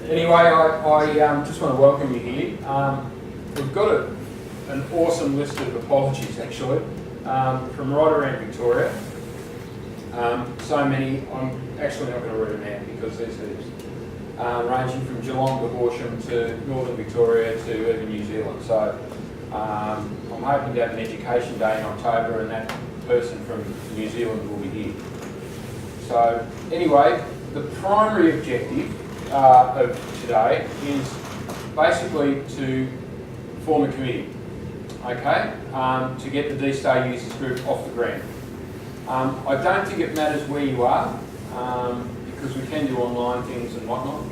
Anyway, I just want to welcome you here. We've got an awesome list of apologies actually from right around Victoria. So many, I'm actually not going to read them out because there's heaps. Ranging from Geelong to Horsham to Northern Victoria to even New Zealand. So I'm hoping to have an education day in October and that person from New Zealand will be here. So anyway, the primary objective of today is basically to form a committee, okay, to get the DSTAR Users Group off the ground. I don't think it matters where you are, because we can do online things and whatnot,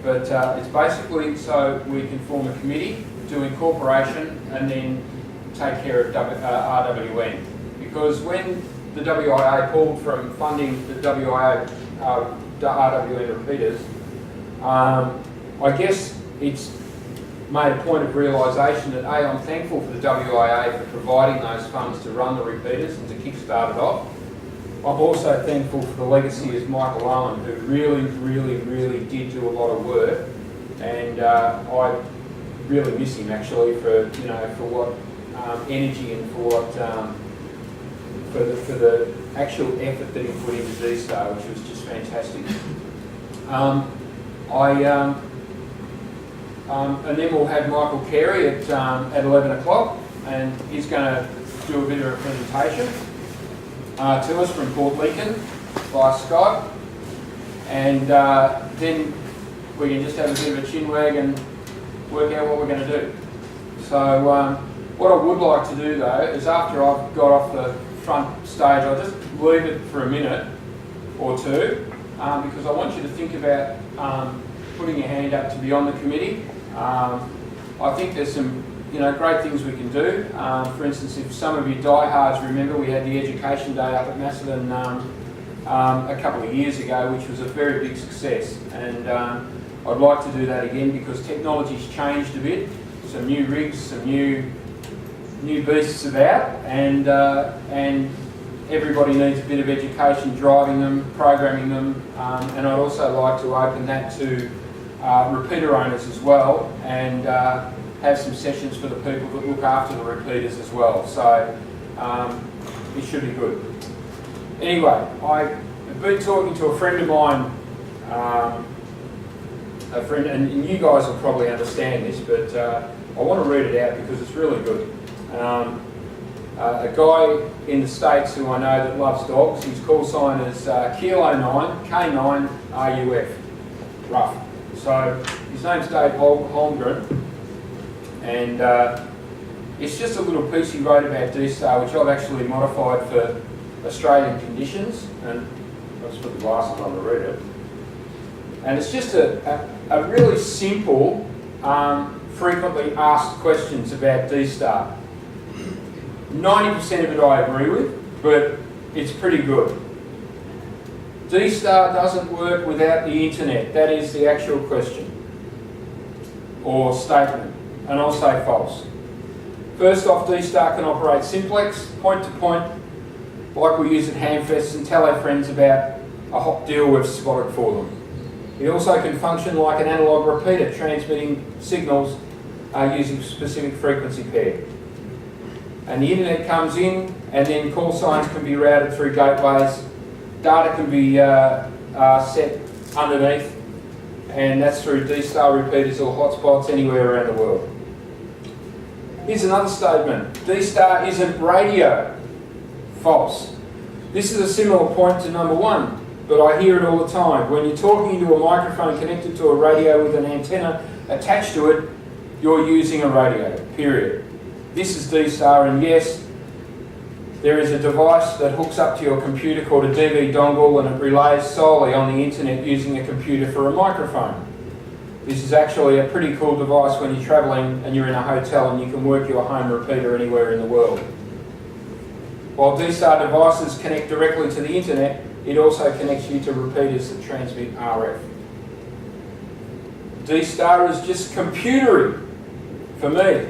but it's basically so we can form a committee, do incorporation, and then take care of RWN. Because when the WIA pulled from funding the WIA RWN repeaters, I guess it's made a point of realisation that A, I'm thankful for the WIA for providing those funds to run the repeaters and to kick-start it off. I'm also thankful for the legacy of Michael Owen, who really did do a lot of work, and I really miss him actually for for what energy and for what for the actual effort that he put into DSTAR, which was just fantastic. And then we'll have Michael Carey at 11 o'clock, and he's going to do a bit of a presentation to us from Port Lincoln via Skype, and then we can just have a bit of a chinwag and work out what we're going to do. So what I would like to do though is after I've got off the front stage, I'll just leave it for a minute or two because I want you to think about putting your hand up to be on the committee. I think there's some great things we can do. For instance, if some of you diehards remember, we had the Education Day up at Macedon a couple of years ago, which was a very big success. And I'd like to do that again because technology's changed a bit. Some new rigs, some new beasts about, and everybody needs a bit of education driving them, programming them, and I'd also like to open that to repeater owners as well, and have some sessions for the people that look after the repeaters as well. So it should be good. Anyway, I've been talking to a friend of mine, and you guys will probably understand this, but I want to read it out because it's really good. A guy in the States who I know that loves dogs, his call sign is Kilo 9, K9 RUF, rough. So his name's Dave Holmgren, and it's just a little piece he wrote about DSTAR, which I've actually modified for Australian conditions, and I'll just put the glasses on to read it. And it's just a really simple, frequently asked questions about DSTAR. 90% of it I agree with, but it's pretty good. DSTAR doesn't work without the internet. That is the actual question or statement, and I'll say false. First off, DSTAR can operate simplex, point to point, like we use at Hamfests, and tell our friends about a hot deal we've spotted for them. It also can function like an analogue repeater, transmitting signals using a specific frequency pair. And the internet comes in, and then call signs can be routed through gateways. Data can be set underneath, and that's through DSTAR repeaters or hotspots anywhere around the world. Here's another statement. DSTAR isn't radio. False. This is a similar point to number one, but I hear it all the time. When you're talking into a microphone connected to a radio with an antenna attached to it, you're using a radio, period. This is DSTAR, and yes, there is a device that hooks up to your computer called a DV dongle, and it relays solely on the internet using a computer for a microphone. This is actually a pretty cool device when you're travelling and you're in a hotel and you can work your home repeater anywhere in the world. While DSTAR devices connect directly to the internet, it also connects you to repeaters that transmit RF. DSTAR is just computery for me.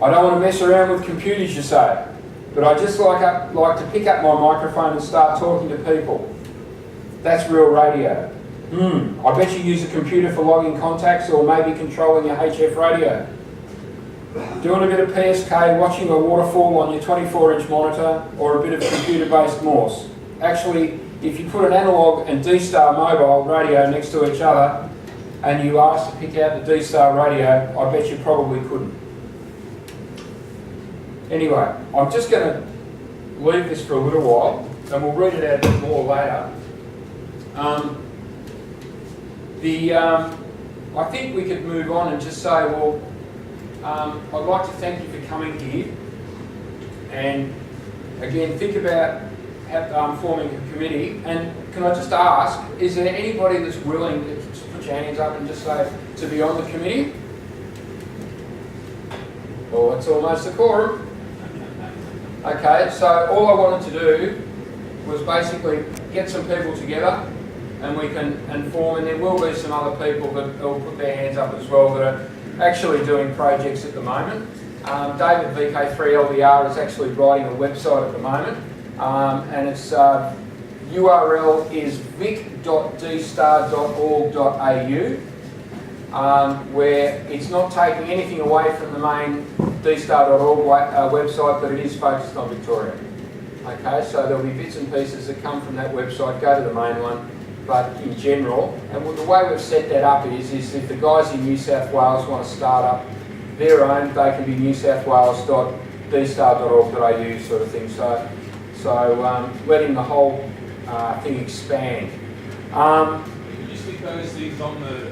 I don't want to mess around with computers, you say, but I just like to pick up my microphone and start talking to people. That's real radio. I bet you use a computer for logging contacts or maybe controlling your HF radio. Doing a bit of PSK, watching a waterfall on your 24-inch monitor, or a bit of computer-based Morse. Actually, if you put an analog and DSTAR mobile radio next to each other and you asked to pick out the DSTAR radio, I bet you probably couldn't. Anyway, I'm just going to leave this for a little while and we'll read it out a bit more later. I think we could move on and just say, well, I'd like to thank you for coming here, and again, think about forming a committee. And can I just ask, is there anybody that's willing to put your hands up and just say to be on the committee? Well, it's almost a quorum. Okay, so all I wanted to do was basically get some people together and we can inform, and there will be some other people that will put their hands up as well that are actually doing projects at the moment. David VK3LDR is actually writing a website at the moment, and its URL is vic.dstar.org.au, where it's not taking anything away from the main dstar.org website, but it is focused on Victoria. Okay, so there'll be bits and pieces that come from that website, go to the main one. But in general, and the way we've set that up is if the guys in New South Wales want to start up their own, they can be newsouthwales.dstar.org.au sort of thing. So letting the whole thing expand. Can you stick those things on the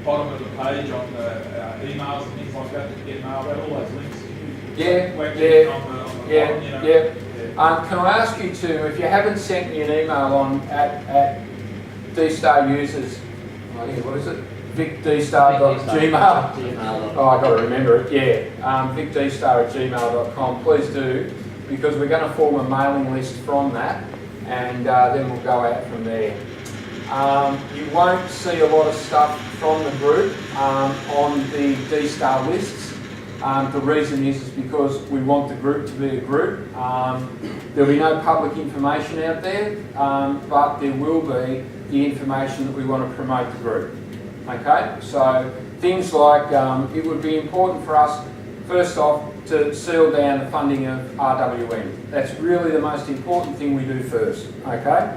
bottom of the page on the emails and things like that get mailed out? All those links. Yeah. Can I ask you to, if you haven't sent me an email on at DSTAR Users, what is it? vicdstar.gmail. Oh, I've got to remember it. Yeah, vicdstar@gmail.com. Please do, because we're going to form a mailing list from that, and then we'll go out from there. You won't see a lot of stuff from the group on the DSTAR lists. The reason is because we want the group to be a group. There'll be no public information out there, but there will be the information that we want to promote the group. Okay, so things like it would be important for us, first off, to seal down the funding of RWN. That's really the most important thing we do first. Okay,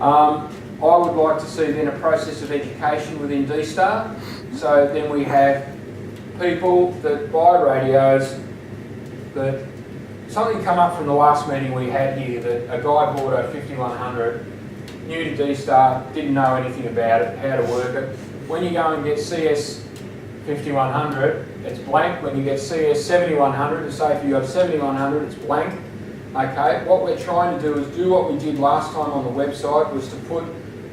I would like to see then a process of education within DSTAR. So then we have people that buy radios, that something come up from the last meeting we had here, that a guy bought a 5100, new to DSTAR, didn't know anything about it, how to work it. When you go and get CS 5100, it's blank. When you get CS 7100, to say if you got 7100, it's blank. Okay, what we're trying to do is do what we did last time on the website, was to put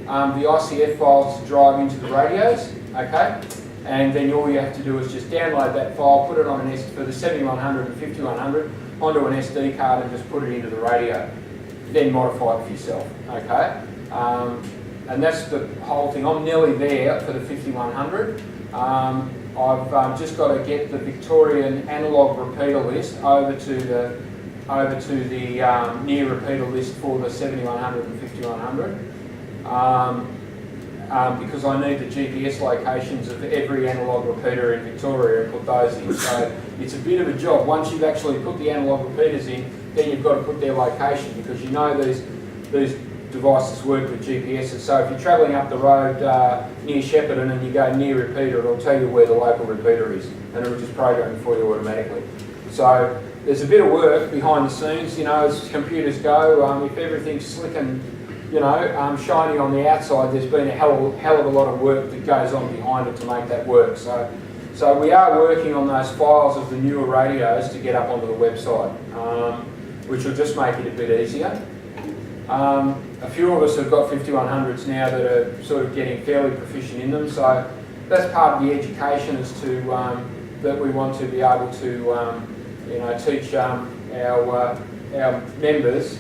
the ICF files to drive into the radios. Okay. And then all you have to do is just download that file, put it on an for the 7100 and 5100 onto an SD card and just put it into the radio. Then modify it for yourself, okay? And that's the whole thing. I'm nearly there for the 5100. I've just got to get the Victorian analog repeater list over to the near repeater list for the 7100 and 5100. Because I need the GPS locations of every analog repeater in Victoria and put those in. So it's a bit of a job. Once you've actually put the analog repeaters in, then you've got to put their location, because you know these devices work with GPSs. So if you're travelling up the road near Shepparton and you go near repeater, it'll tell you where the local repeater is, and it'll just program for you automatically. So there's a bit of work behind the scenes, you know, as computers go. If everything's slick and shiny on the outside, there's been a hell of a lot of work that goes on behind it to make that work. So we are working on those files of the newer radios to get up onto the website, which will just make it a bit easier. A few of us have got 5100s now that are sort of getting fairly proficient in them, so that's part of the education as to that we want to be able to teach our members,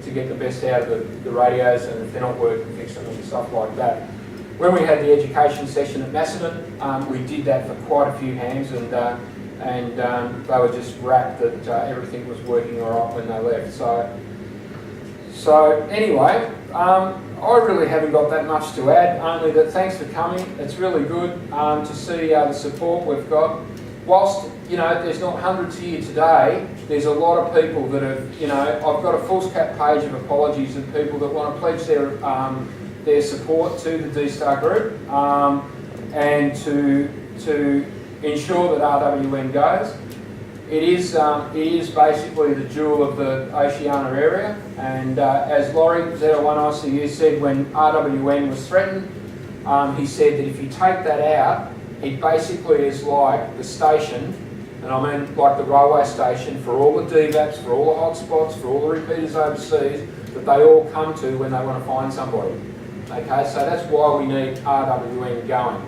to get the best out of the radios, and if they're not working, fix them and stuff like that. When we had the education session at Macedon, we did that for quite a few hands, and they were just rapt that everything was working all right when they left. So anyway, I I really haven't got that much to add, only that thanks for coming. It's really good to see the support we've got. Whilst, you know, there's not hundreds here today, there's a lot of people that have, you know, I've got a foolscap page of apologies of people that want to pledge their support to the DSTAR group and to ensure that RWN goes. It is basically the jewel of the Oceania area, and as Laurie, Z01ICU, said when RWN was threatened, he said that if you take that out, it basically is like the station, and I mean like the railway station, for all the DVAPs, for all the hotspots, for all the repeaters overseas, that they all come to when they want to find somebody. Okay, so that's why we need RWN going.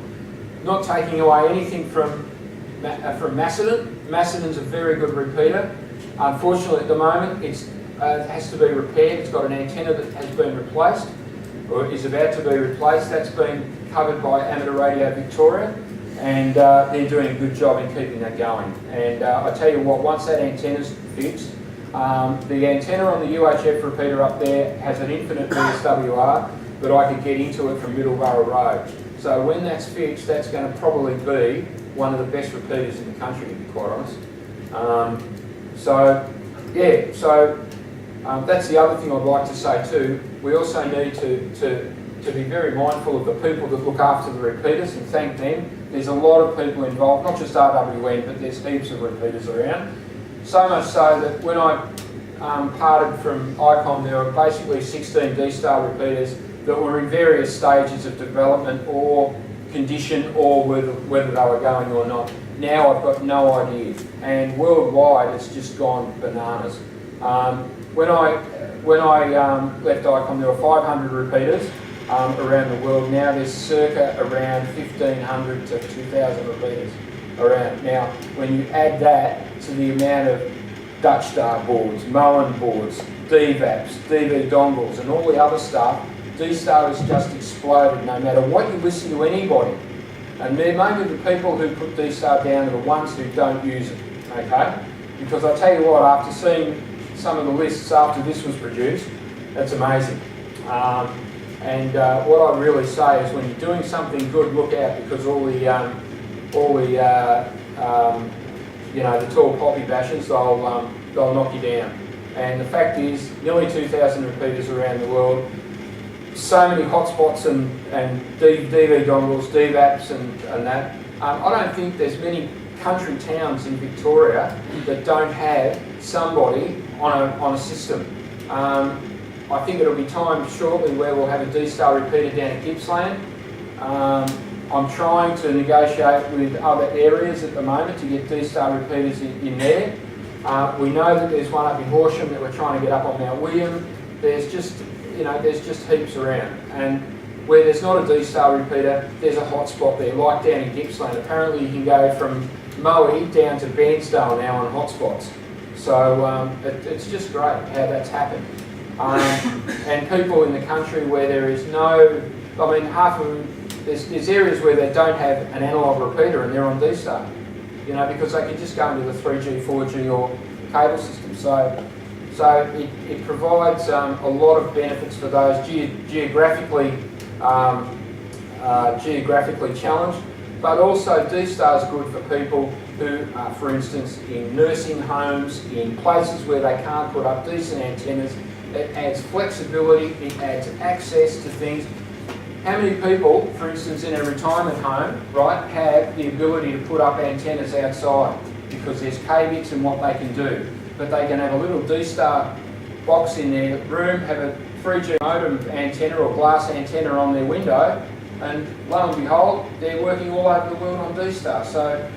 Not taking away anything from Macedon. Macedon's a very good repeater. Unfortunately, at the moment, it has to be repaired. It's got an antenna that has been replaced, or is about to be replaced. That's been covered by Amateur Radio Victoria, and they're doing a good job in keeping that going. And I tell you what, once that antenna's fixed, the antenna on the UHF repeater up there has an infinite VSWR, but I could get into it from Middleborough Road. So when that's fixed, that's going to probably be one of the best repeaters in the country, to be quite honest. That's the other thing I'd like to say too. We also need to be very mindful of the people that look after the repeaters and thank them. There's a lot of people involved, not just RWN, but there's heaps of repeaters around. So much so that when I parted from ICOM, there were basically 16 DSTAR repeaters that were in various stages of development or condition, or whether they were going or not. Now I've got no idea, and worldwide it's just gone bananas. When I left ICOM, there were 500 repeaters around the world. Now there's circa around 1,500 to 2,000 repeaters around. Now, when you add that to the amount of DSTAR boards, Moen boards, DVAPs, DV dongles, and all the other stuff, DSTAR has just exploded. No matter what you listen to anybody, and maybe the people who put DSTAR down are the ones who don't use it, okay? Because I tell you what, after seeing some of the lists after this was produced, that's amazing. What I really say is when you're doing something good, look out, because all the the tall poppy bashers, they'll knock you down. And the fact is, nearly 2,000 repeaters around the world, so many hotspots and DV dongles, DVAPs and that. I don't think there's many country towns in Victoria that don't have somebody on a system. I think it'll be time shortly where we'll have a DSTAR repeater down at Gippsland. I'm trying to negotiate with other areas at the moment to get DSTAR repeaters in there. We know that there's one up in Horsham that we're trying to get up on Mount William. There's just heaps around. And where there's not a DSTAR repeater, there's a hotspot there, like down in Gippsland. Apparently you can go from Moe down to Bairnsdale now on hotspots. So it's just great how that's happened. And people in the country where there is no, I mean, half of them, there's areas where they don't have an analogue repeater and they're on DSTAR, because they can just go into the 3G, 4G or cable system. So it provides a lot of benefits for those geographically challenged, but also DSTAR is good for people who are, for instance, in nursing homes, in places where they can't put up decent antennas. It adds flexibility, it adds access to things. How many people, for instance, in a retirement home, right, have the ability to put up antennas outside because there's KVIX and what they can do, but they can have a little DSTAR box in their room, have a 3G modem antenna or glass antenna on their window, and lo and behold, they're working all over the world on DSTAR. So,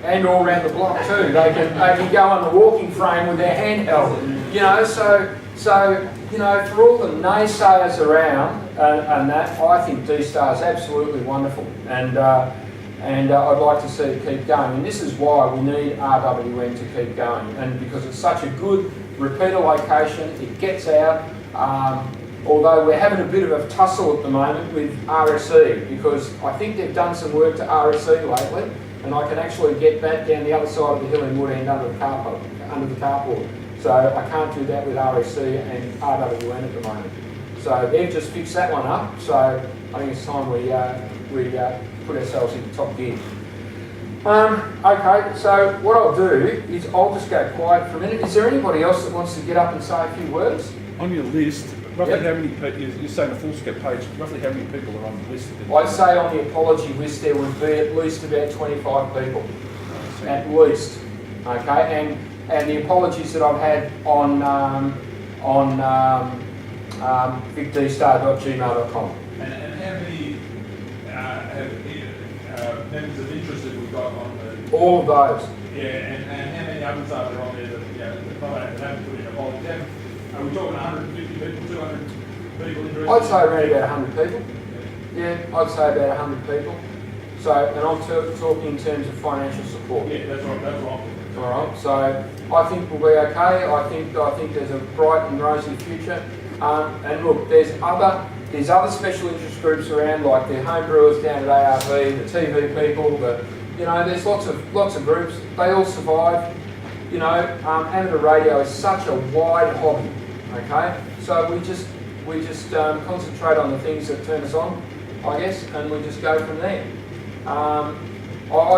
and all around the block too. They can go on the walking frame with their handheld. So for all the naysayers around and that, I think DSTAR is absolutely wonderful, and I'd like to see it keep going. And this is why we need RWN to keep going, and because it's such a good repeater location, it gets out. Although we're having a bit of a tussle at the moment with RSE, because I think they've done some work to RSE lately, and I can actually get that down the other side of the hill in Woodend under the carport. So I can't do that with RSE and RWN at the moment. So they've just fixed that one up. So I think it's time we put ourselves into top gear. Okay, so what I'll do is I'll just go quiet for a minute. Is there anybody else that wants to get up and say a few words? On your list, roughly Yep. how many people, you're saying a full scope page, roughly how many people are on the list? I'd say on the apology list there would be at least about 25 people, at least. Okay, and the apologies that I've had on vicdstar.gmail.com. And how many members of interest have we got on the? All of those. Yeah, and how many others are there on there that haven't put in a apology? Are we talking 150 people, 200 people interested? I'd say around about 100 people. Yeah, I'd say about 100 people. So, and I'm talking in terms of financial support. Yeah, that's right. All right. So I think we'll be okay. I think there's a bright and rosy future. And look, there's other special interest groups around, like the home brewers down at ARV, the TV people. There's lots of groups. They all survive. Amateur radio is such a wide hobby. Okay, so we just concentrate on the things that turn us on, I guess, and we just go from there. I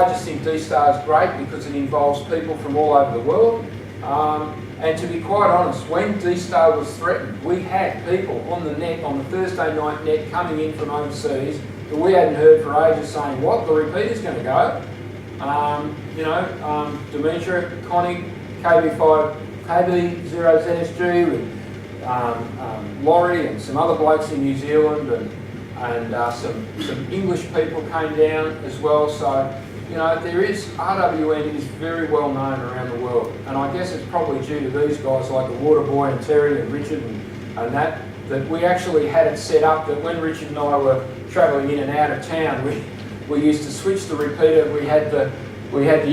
just think DSTAR is great because it involves people from all over the world. And to be quite honest, when DSTAR was threatened, we had people on the net, on the Thursday night net, coming in from overseas that we hadn't heard for ages saying, what, the repeater's going to go? Demetra, Connie, KB0ZSG, with Laurie and some other blokes in New Zealand, and some English people came down as well. So, there is, RWN is very well known around the world, and I guess it's probably due to these guys like the Waterboy and Terry and Richard and that we actually had it set up that when Richard and I were travelling in and out of town, we used to switch the repeater. We had the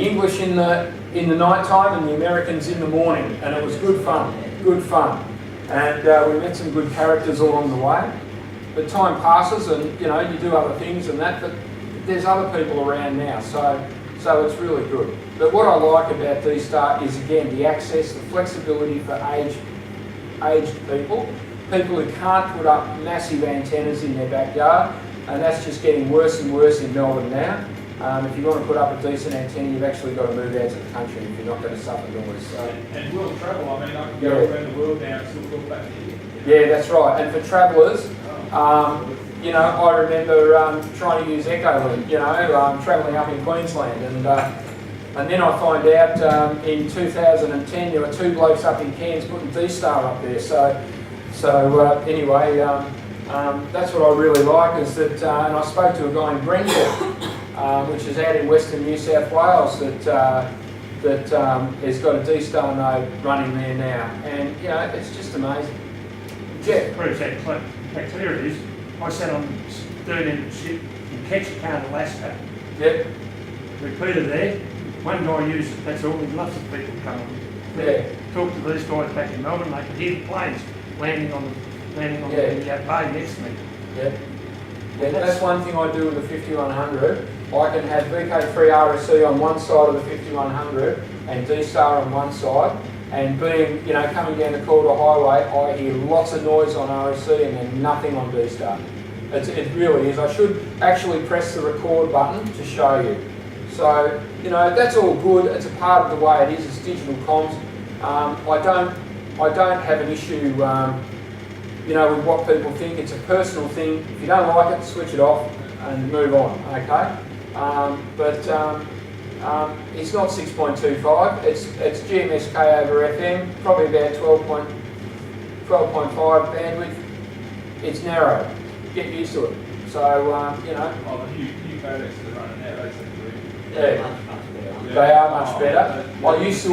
English in the night time and the Americans in the morning, and it was good fun. And we met some good characters along the way. But time passes, and you do other things and that. But there's other people around now, so it's really good. But what I like about DSTAR is, again, the access, the flexibility for aged people who can't put up massive antennas in their backyard, and that's just getting worse and worse in Melbourne now. If you want to put up a decent antenna, you've actually got to move out to the country if you're not going to suffer noise. So. And world travel, I mean, I can go around the world now and still look back here. Yeah, that's right. And for travellers, I remember trying to use Echolink, travelling up in Queensland, and then I find out in 2010 there were two blokes up in Cairns putting DSTAR up there. So anyway, that's what I really like is that, and I spoke to a guy in Brentford, which is out in Western New South Wales, that has got a DSTAR node running there now, and it's just amazing. Jeff. Proves that clear it is. I sat on the third end of the ship in Ketchikan, Alaska. Yep. Repeater there. One guy used it, that's all. There's lots of people coming. Yeah. Talked to these guys back in Melbourne, they could hear the planes landing on the bay next to me. Yeah. Yeah, that's one thing I do with the 5100. I can have VK3 RSC on one side of the 5100 and DSTAR on one side. And being, coming down the Calder Highway, I hear lots of noise on RSC and then nothing on DSTAR. It really is. I should actually press the record button to show you. So, that's all good. It's a part of the way it is. It's digital comms. I don't have an issue, with what people think. It's a personal thing. If you don't like it, switch it off and move on. Okay. It's not 6.25, it's GMSK over FM, probably about 12.5 bandwidth. It's narrow, get used to it. So, Oh, the new codecs that are running now, they seem to be. Yeah, they are much better. I always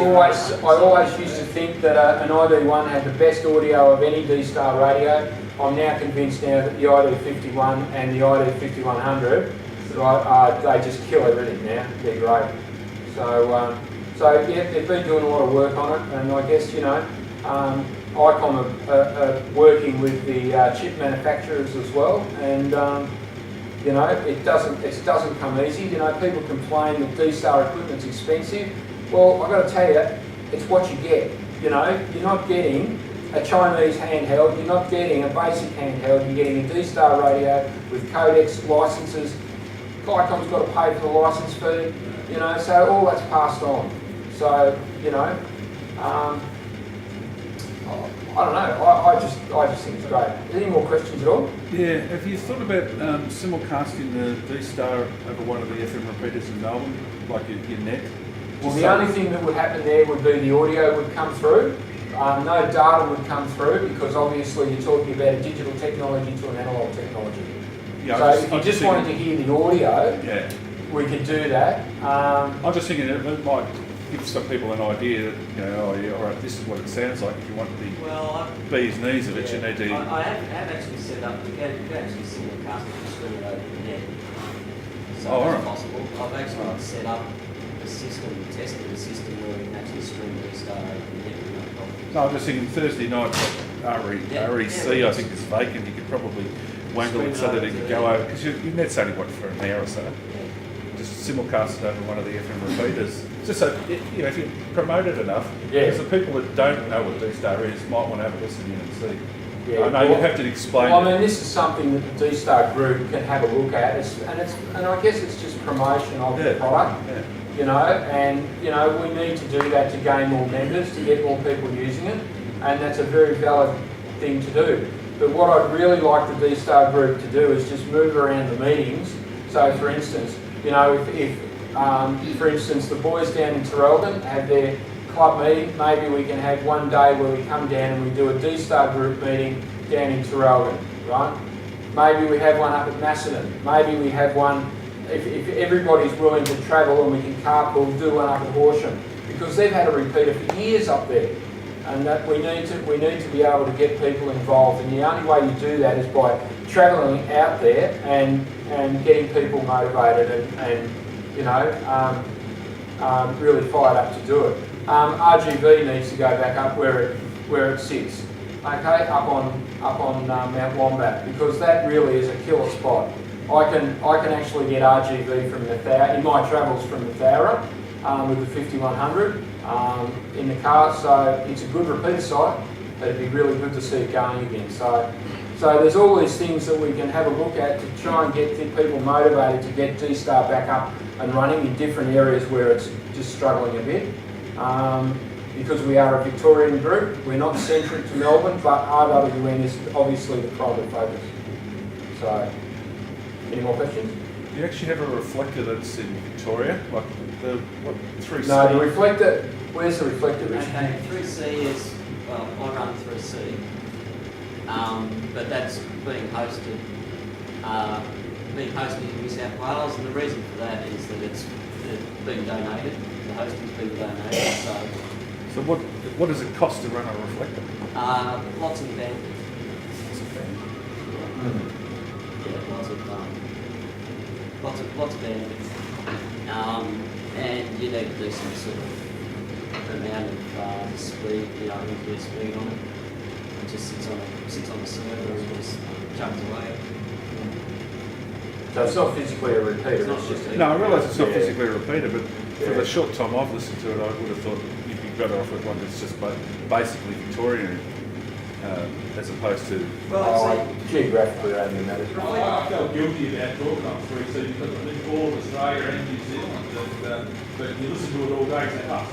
used to think that an ID1 had the best audio of any DSTAR radio. I'm now convinced now that the ID51 and the ID5100, they just kill everything now. They're great. So yeah, they've been doing a lot of work on it, and I guess ICOM are working with the chip manufacturers as well, and it doesn't come easy. People complain that DSTAR equipment's expensive. Well, I've got to tell you, it's what you get. You're not getting a Chinese handheld, you're not getting a basic handheld, you're getting a DSTAR radio with codecs, licenses. Icom's got to pay for the license fee, you know, so all that's passed on. So, you know, I don't know, I just think it's great. Any more questions at all? Yeah, have you thought about simulcasting the DSTAR over one of the FM repeaters in Melbourne, like your net? Well, the only thing that would happen there would be the audio would come through. No data would come through because obviously you're talking about a digital technology to an analog technology. Yeah, so if you just wanted to hear the audio, yeah, we could do that. I'm just thinking it might give some people an idea that, you know, oh yeah, all right, this is what it sounds like. If you want the bee's knees of it, you need to... I have actually set up, you can actually simulcast the screen over the net. So Oh, that's alright. possible. I've actually set up a system, tested a system where we can actually stream DSTAR over the net with no problem. No, I'm just thinking Thursday night, REC, I think is vacant. You could probably wangle it so that it could go over, because your net's only, what, for an hour or so. Just simulcast it over one of the FM repeaters. Just so, you know, if you promote it enough, because the people that don't know what DSTAR is might want to have a listen in and see. Yeah, I know you have to explain. Well, I mean, this is something that the DSTAR Group can have a look at, and I guess it's just promotion of the product. Yeah. You know, and you know, we need to do that to gain more members, to get more people using it, and that's a very valid thing to do. But what I'd really like the DSTAR Group to do is just move around the meetings. So, for instance, you know, if for instance, the boys down in Terrelgan have their club meeting, maybe we can have one day where we come down and we do a DSTAR Group meeting down in Terrelgan, right? Maybe we have one up at Macedon. Maybe we have one, if everybody's willing to travel and we can carpool, do one up at Horsham, because they've had a repeater for years up there, and that we need to be able to get people involved. And the only way you do that is by travelling out there and getting people motivated and you know, really fired up to do it. RGV needs to go back up where it sits, okay, up on Mount Wombat, because that really is a killer spot. I can actually get RGV from in my travels from Mathara with the 5100 in the car, so it's a good repeat site, but it'd be really good to see it going again. So there's all these things that we can have a look at to try and get people motivated to get DSTAR back up and running in different areas where it's just struggling a bit. Because we are a Victorian group, we're not centric to Melbourne, but RWN is obviously the primary focus. So, any more questions? Do you actually have a reflector that's in Victoria, like the 3C? No, the reflector. Where's the reflector, Richard? Okay, 3C is, well, I run 3C, but that's being hosted in New South Wales, and the reason for that is that it's been donated. The hosting's been donated, So what does it cost to run a reflector? lots of bandwidth. Yeah, lots of bandwidth. And you need to do some sort of amount of speed, you know, internet speed on it. It just sits on the server and just chugs away. So it's not physically a repeater, it's just a... No, I realise it's not physically a repeater, but for the short time I've listened to it, I would have thought you'd be better off with one that's just basically Victorian, as opposed to... geographically only matters. I felt guilty about talking on 3C because I think all of Australia and New Zealand, but you listen to it all day and say, oh,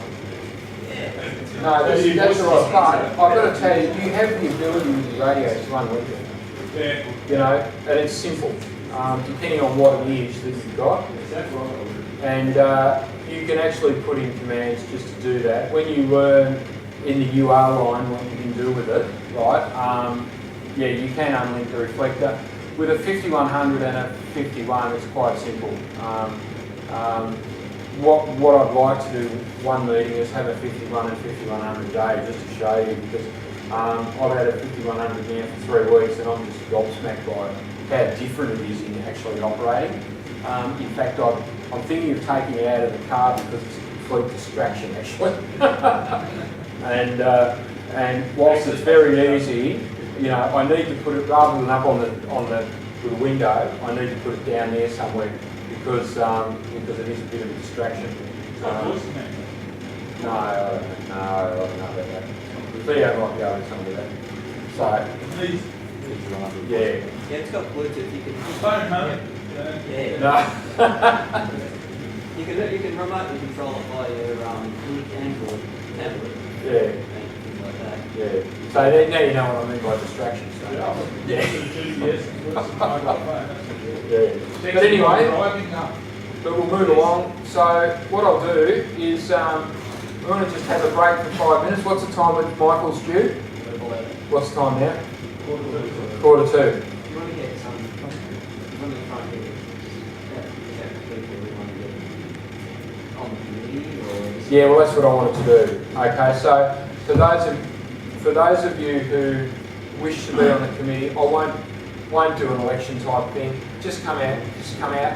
No, that's all right. But I've got to tell you, you have the ability with the radio to run with it. yeah, You know, and it's simple, depending on what it is that you've got. that's right. And you can actually put in commands just to do that. When you learn in the UR line what you can do with it, right? Yeah, you can unlink the reflector. With a 5100 and a 51, it's quite simple. What I'd like to do one meeting is have a 51 and 5100 day just to show you, because I've had a 5100 now for 3 weeks and I'm just gobsmacked by how different it is in actually operating. In fact, I'm thinking of taking it out of the car because it's a complete distraction actually. And whilst it's very easy, you know, I need to put it, rather than up on the window, I need to put it down there somewhere because it is a bit of a distraction. No, I don't know about that. Theo might be able to tell me that. So, Please, yeah. Yeah, it's got Bluetooth. You can. phone home. Yeah. No. You can remotely control it by your Android tablet Yeah. and things like that. Yeah. So now you know what I mean by distractions. So. Yeah. Yeah. But anyway, but we'll move along. So what I'll do is we're going to just have a break for 5 minutes. What's the time with Michael's due? What's the time now? 1:45. You want to get some. You want to try and get people who want to get on the committee or. Yeah, well that's what I wanted to do. Okay, so for those of you who wish to be on the committee, I won't do an election type thing. Just come out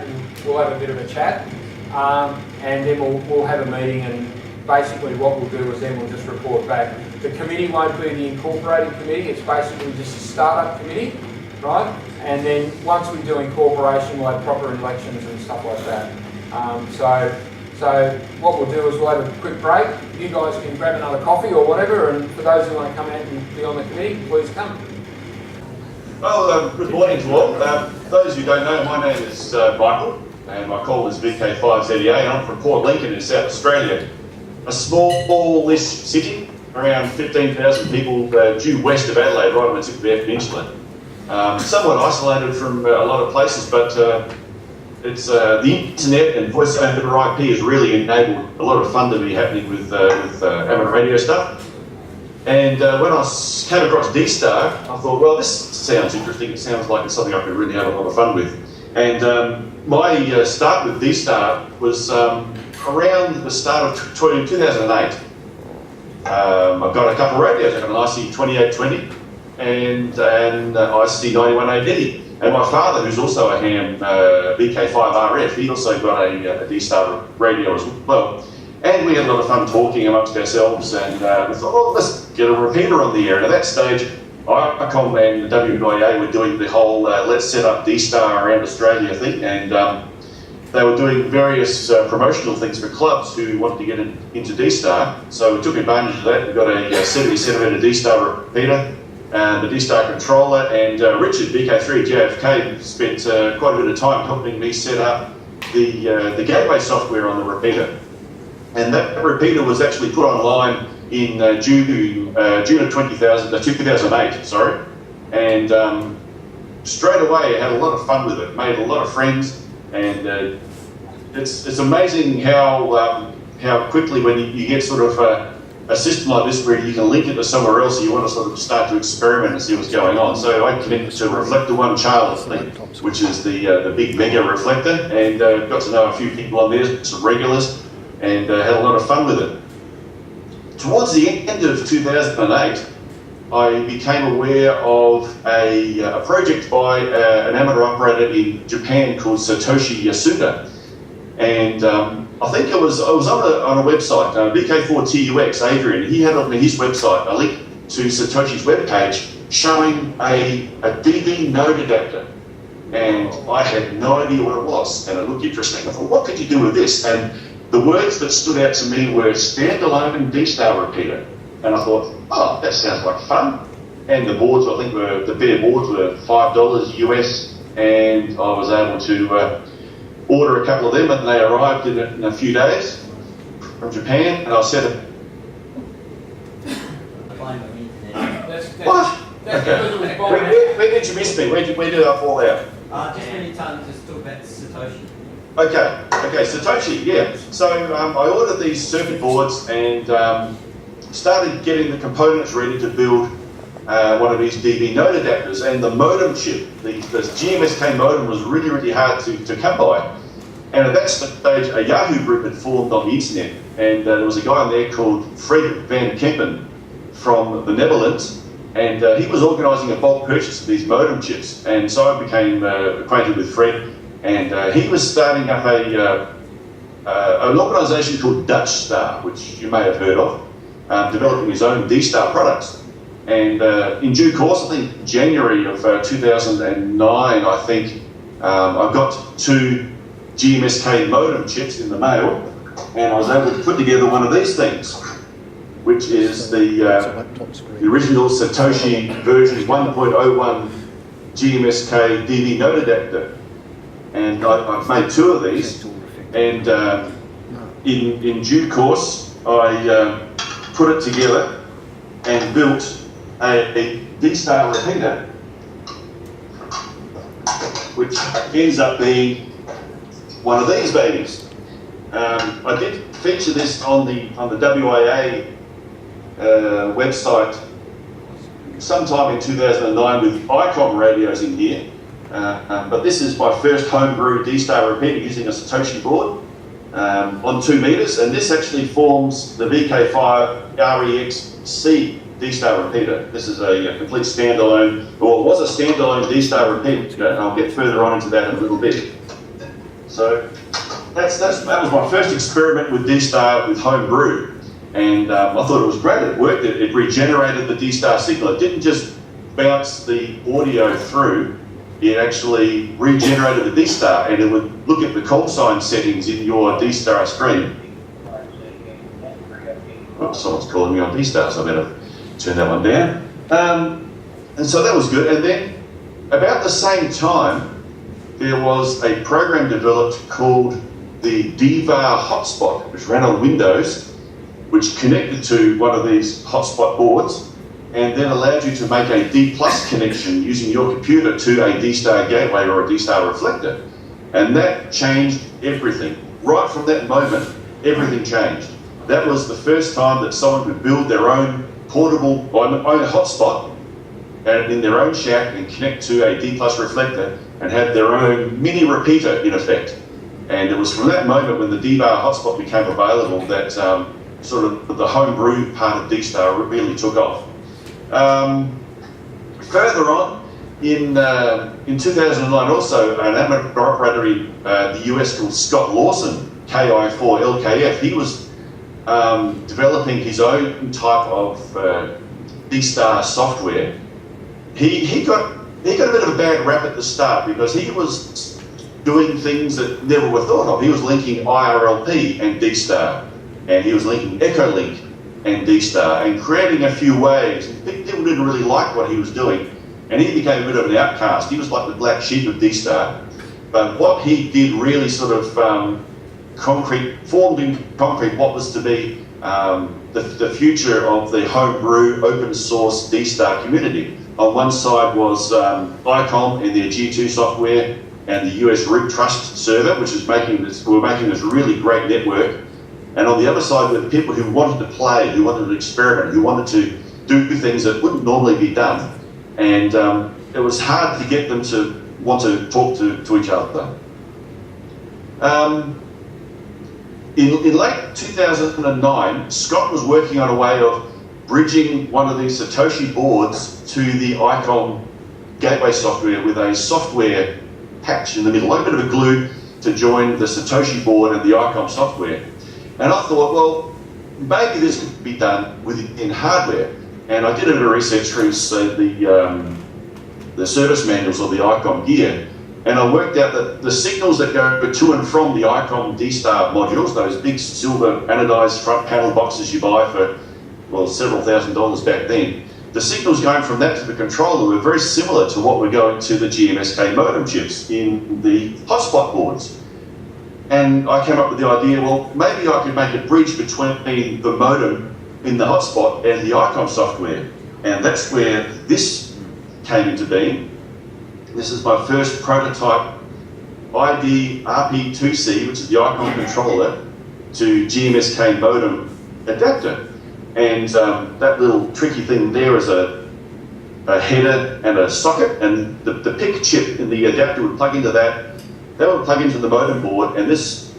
and we'll have a bit of a chat, and then we'll have a meeting, and basically what we'll do is then we'll just report back. The committee won't be the incorporating committee, it's basically just a start-up committee, right? And then once we do incorporation, we'll have proper elections and stuff like that. So what we'll do is we'll have a quick break. You guys can grab another coffee or whatever, and for those who want to come out and be on the committee, please come. Well, good morning to all. Those who don't know, my name is Michael, and my call is VK5ZEA, and I'm from Port Lincoln in South Australia. A small-ish city, around 15,000 people, due west of Adelaide, right on the tip of the Eyre Peninsula. Somewhat isolated from a lot of places, but it's the internet and voice over IP has really enabled a lot of fun to be happening with amateur radio stuff. And when I came across DSTAR, I thought, well, this sounds interesting. It sounds like it's something I could really have a lot of fun with. And my start with DSTAR was around the start of 2008. I've got a couple of radios. I've got an IC2820 and an IC9180. And my father, who's also a ham VK5RF, he also got a DSTAR radio as well. And we had a lot of fun talking amongst ourselves, and we thought, well, let's get a repeater on the air. And at that stage, ICOM and the WIA were doing the whole let's set up DSTAR around Australia thing, and they were doing various promotional things for clubs who wanted to get into DSTAR. So we took advantage of that. We got a 70cm DSTAR repeater, the DSTAR controller, and Richard, VK3 JFK, spent quite a bit of time helping me set up the gateway software on the repeater. And that repeater was actually put online in June of 2008, sorry. And straight away I had a lot of fun with it, made a lot of friends, and it's amazing how quickly when you get sort of a system like this where you can link it to somewhere else, you want to sort of start to experiment and see what's going on. So I connected to Reflector One Charles, which is the big mega reflector, and got to know a few people on there, some regulars, and had a lot of fun with it. Towards the end of 2008, I became aware of a project by an amateur operator in Japan called Satoshi Yasuda. And I think I was on a website, VK4TUX, Adrian, he had on his website a link to Satoshi's webpage showing a DV node adapter. And I had no idea what it was, and it looked interesting. I thought, what could you do with this? And the words that stood out to me were standalone DSTAR repeater. And I thought, oh, that sounds like fun. And the boards, I think, the bare boards were $5 US, and I was able to order a couple of them, and they arrived in a few days from Japan, and I set it. What? Okay. Where did you miss me? Where did I fall out? Just when you just talk about Satoshi. Okay, Satoshi, yeah. So I ordered these circuit boards and started getting the components ready to build one of these DV node adapters, and the modem chip, the GMSK modem, was really, really hard to come by. And at that stage, a Yahoo group had formed on the internet, and there was a guy on there called Fred van Kempen from the Netherlands, and he was organising a bulk purchase of these modem chips. And so I became acquainted with Fred, and he was starting up an organisation called DSTAR, which you may have heard of, developing his own DSTAR products. And in due course, I think January of 2009, I think, I got 2 GMSK modem chips in the mail, and I was able to put together one of these things. which is the original Satoshi version 1.01 GMSK DV node adapter. And I've made 2 of these, and in due course I put it together and built a DSTAR repeater, which ends up being one of these babies. I did feature this on the WIA website sometime in 2009 with ICOM radios in here, but this is my first homebrew DSTAR repeater using a Satoshi board on 2 meters, and this actually forms the VK5 REXC DSTAR repeater. This is a complete standalone, or it was a standalone DSTAR repeater, and I'll get further on into that in a little bit. So that was my first experiment with DSTAR with homebrew. And I thought it was great. It worked. It regenerated the DSTAR signal. It didn't just bounce the audio through. It actually regenerated the DSTAR, and it would look at the call sign settings in your DSTAR stream. Oh, someone's calling me on DSTAR, so I better turn that one down. And so that was good. And then about the same time, there was a program developed called the DVAR hotspot, which ran on Windows, which connected to one of these hotspot boards and then allowed you to make a D+ connection using your computer to a DSTAR gateway or a DSTAR reflector. And that changed everything. Right from that moment, everything changed. That was the first time that someone could build their own portable, own hotspot in their own shack and connect to a D+ reflector and have their own mini repeater in effect. And it was from that moment when the DVAR hotspot became available that sort of the homebrew part of DSTAR really took off. Further on, in 2009 also, an amateur operator in the US called Scott Lawson, KI4LKF, he was developing his own type of DSTAR software. He got a bit of a bad rap at the start because he was doing things that never were thought of. He was linking IRLP and DSTAR, and he was linking Echolink and DSTAR, and creating a few waves. People didn't really like what he was doing, and he became a bit of an outcast. He was like the black sheep of DSTAR. But what he did really sort of formed in concrete what was to be the future of the homebrew open source DSTAR community. On one side was ICOM and their G2 software, and the US Root Trust server, which was making this really great network. And on the other side were the people who wanted to play, who wanted to experiment, who wanted to do things that wouldn't normally be done. And it was hard to get them to want to talk to each other. In late 2009, Scott was working on a way of bridging one of these Satoshi boards to the ICOM gateway software with a software patch in the middle, like a bit of a glue to join the Satoshi board and the ICOM software. And I thought, well, maybe this could be done within hardware. And I did a bit of research through the service manuals of the ICOM gear, and I worked out that the signals that go to and from the ICOM DSTAR modules, those big silver anodized front panel boxes you buy for, well, several $1,000s back then, the signals going from that to the controller were very similar to what were going to the GMSK modem chips in the hotspot boards. And I came up with the idea, well, maybe I could make a bridge between the modem in the hotspot and the ICOM software. And that's where this came into being. This is my first prototype ID RP2C, which is the ICOM controller, to GMSK modem adapter. And that little tricky thing there is a header and a socket, and the PIC chip in the adapter would plug into that. That would plug into the modem board, and this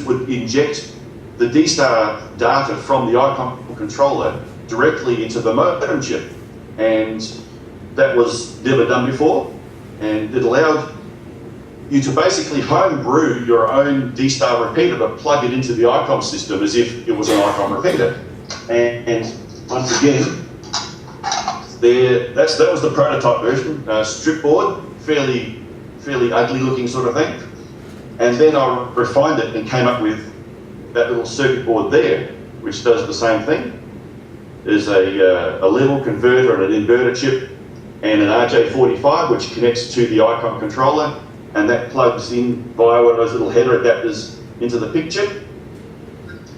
would inject the DSTAR data from the ICOM controller directly into the modem chip. And that was never done before, and it allowed you to basically homebrew your own DSTAR repeater, but plug it into the ICOM system as if it was an ICOM repeater. And once again, that was the prototype version, strip board, fairly ugly looking sort of thing. And then I refined it and came up with that little circuit board there, which does the same thing. There's a level converter and an inverter chip and an RJ45 which connects to the ICOM controller, and that plugs in via one of those little header adapters into the PIC chip.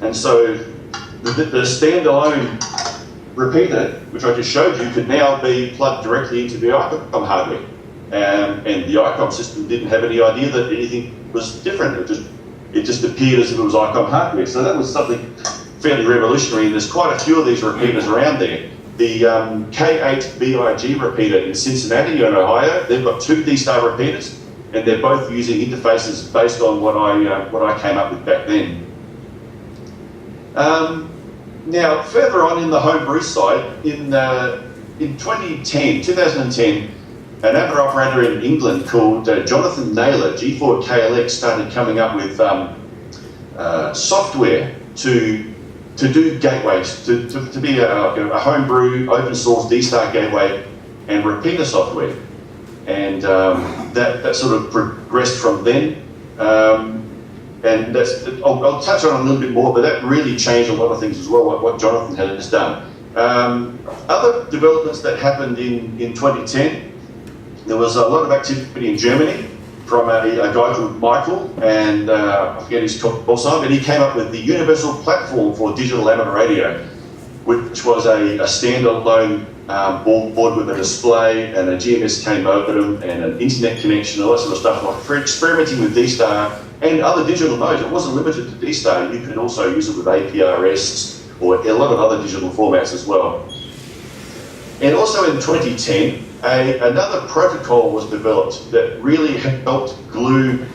And so the standalone repeater, which I just showed you, could now be plugged directly into the ICOM hardware. And the ICOM system didn't have any idea that anything was different. It just appeared as if it was ICOM hardware. So that was something fairly revolutionary, and there's quite a few of these repeaters around there. The K8BIG repeater in Cincinnati, in Ohio, they've got 2 DSTAR repeaters, and they're both using interfaces based on what I came up with back then. Now, further on in the homebrew side, in 2010, an amateur operator in England called Jonathan Naylor, G4KLX, started coming up with software to do gateways, to be a homebrew, open source DSTAR gateway and repeater software. And that sort of progressed from then. And I'll touch on it a little bit more, but that really changed a lot of things as well, what Jonathan had just done. Other developments that happened in 2010, there was a lot of activity in Germany from a guy called Michael, and I forget his call sign, but he came up with the Universal Platform for Digital Amateur Radio, which was a standalone board with a display and a GMSK modem and an internet connection, all that sort of stuff, like for experimenting with DSTAR and other digital modes. It wasn't limited to DSTAR, you could also use it with APRS or a lot of other digital formats as well. And also in 2010, another protocol was developed that really helped glue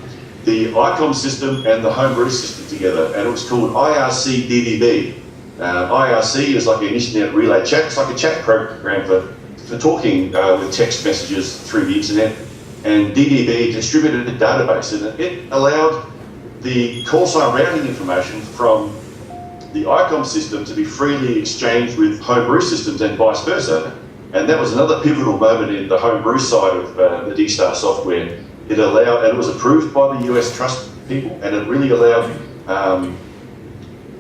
the ICOM system and the homebrew system together, and it was called IRC-DDB. IRC is like an internet relay chat. It's like a chat program for talking with text messages through the internet, and DDB, distributed database, and it allowed the call sign routing information from the ICOM system to be freely exchanged with homebrew systems and vice versa. And that was another pivotal moment in the homebrew side of the DSTAR software. It allowed, and it was approved by the US Trust people, and it really allowed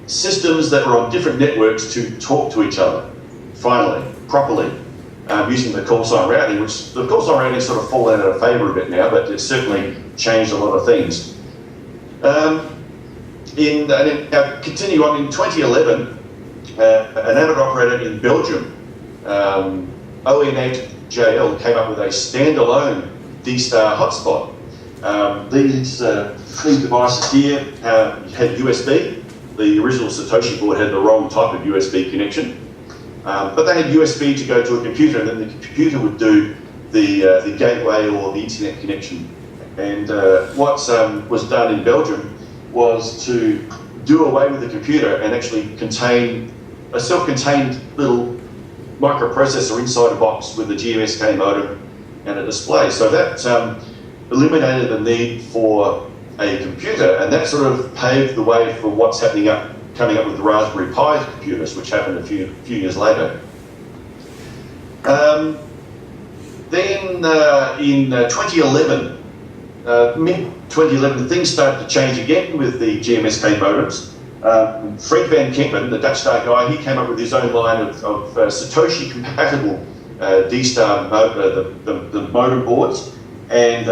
systems that were on different networks to talk to each other, finally, properly, using the call sign routing, which the call sign routing sort of fallen out of favour a bit now, but it certainly changed a lot of things. Continue on, in 2011, an amateur operator in Belgium, ON8JL, came up with a standalone DSTAR hotspot. These devices here had USB. The original Satoshi board had the wrong type of USB connection, but they had USB to go to a computer, and then the computer would do the gateway or the internet connection. And what was done in Belgium was to do away with the computer and actually contain a self-contained little microprocessor inside a box with a GMSK modem and a display. So that eliminated the need for a computer, and that sort of paved the way for what's coming up with the Raspberry Pi computers, which happened a few years later. Then in 2011, mid-2011, things started to change again with the GMSK modems. Fred Van Kempen, the DSTAR guy, he came up with his own line of Satoshi-compatible DSTAR the modem boards, and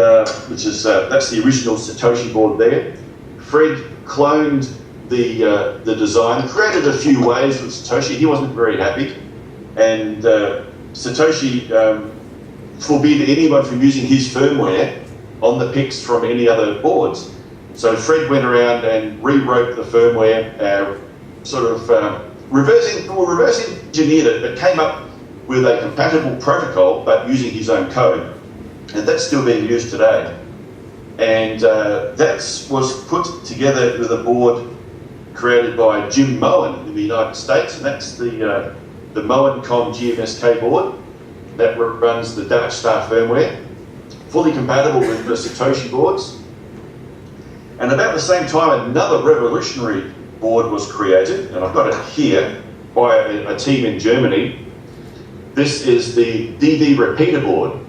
which is that's the original Satoshi board there. Fred cloned the design, created a few ways with Satoshi. He wasn't very happy, and Satoshi forbid anyone from using his firmware on the PICs from any other boards. So Fred went around and rewrote the firmware, reverse engineered it, but came up with a compatible protocol, but using his own code. And that's still being used today. And that was put together with a board created by Jim Moen in the United States, and that's the Moencom GMSK board that runs the DSTAR firmware, fully compatible with the Satoshi boards. And about the same time, another revolutionary board was created, and I've got it here, by a team in Germany. This is the DD repeater board.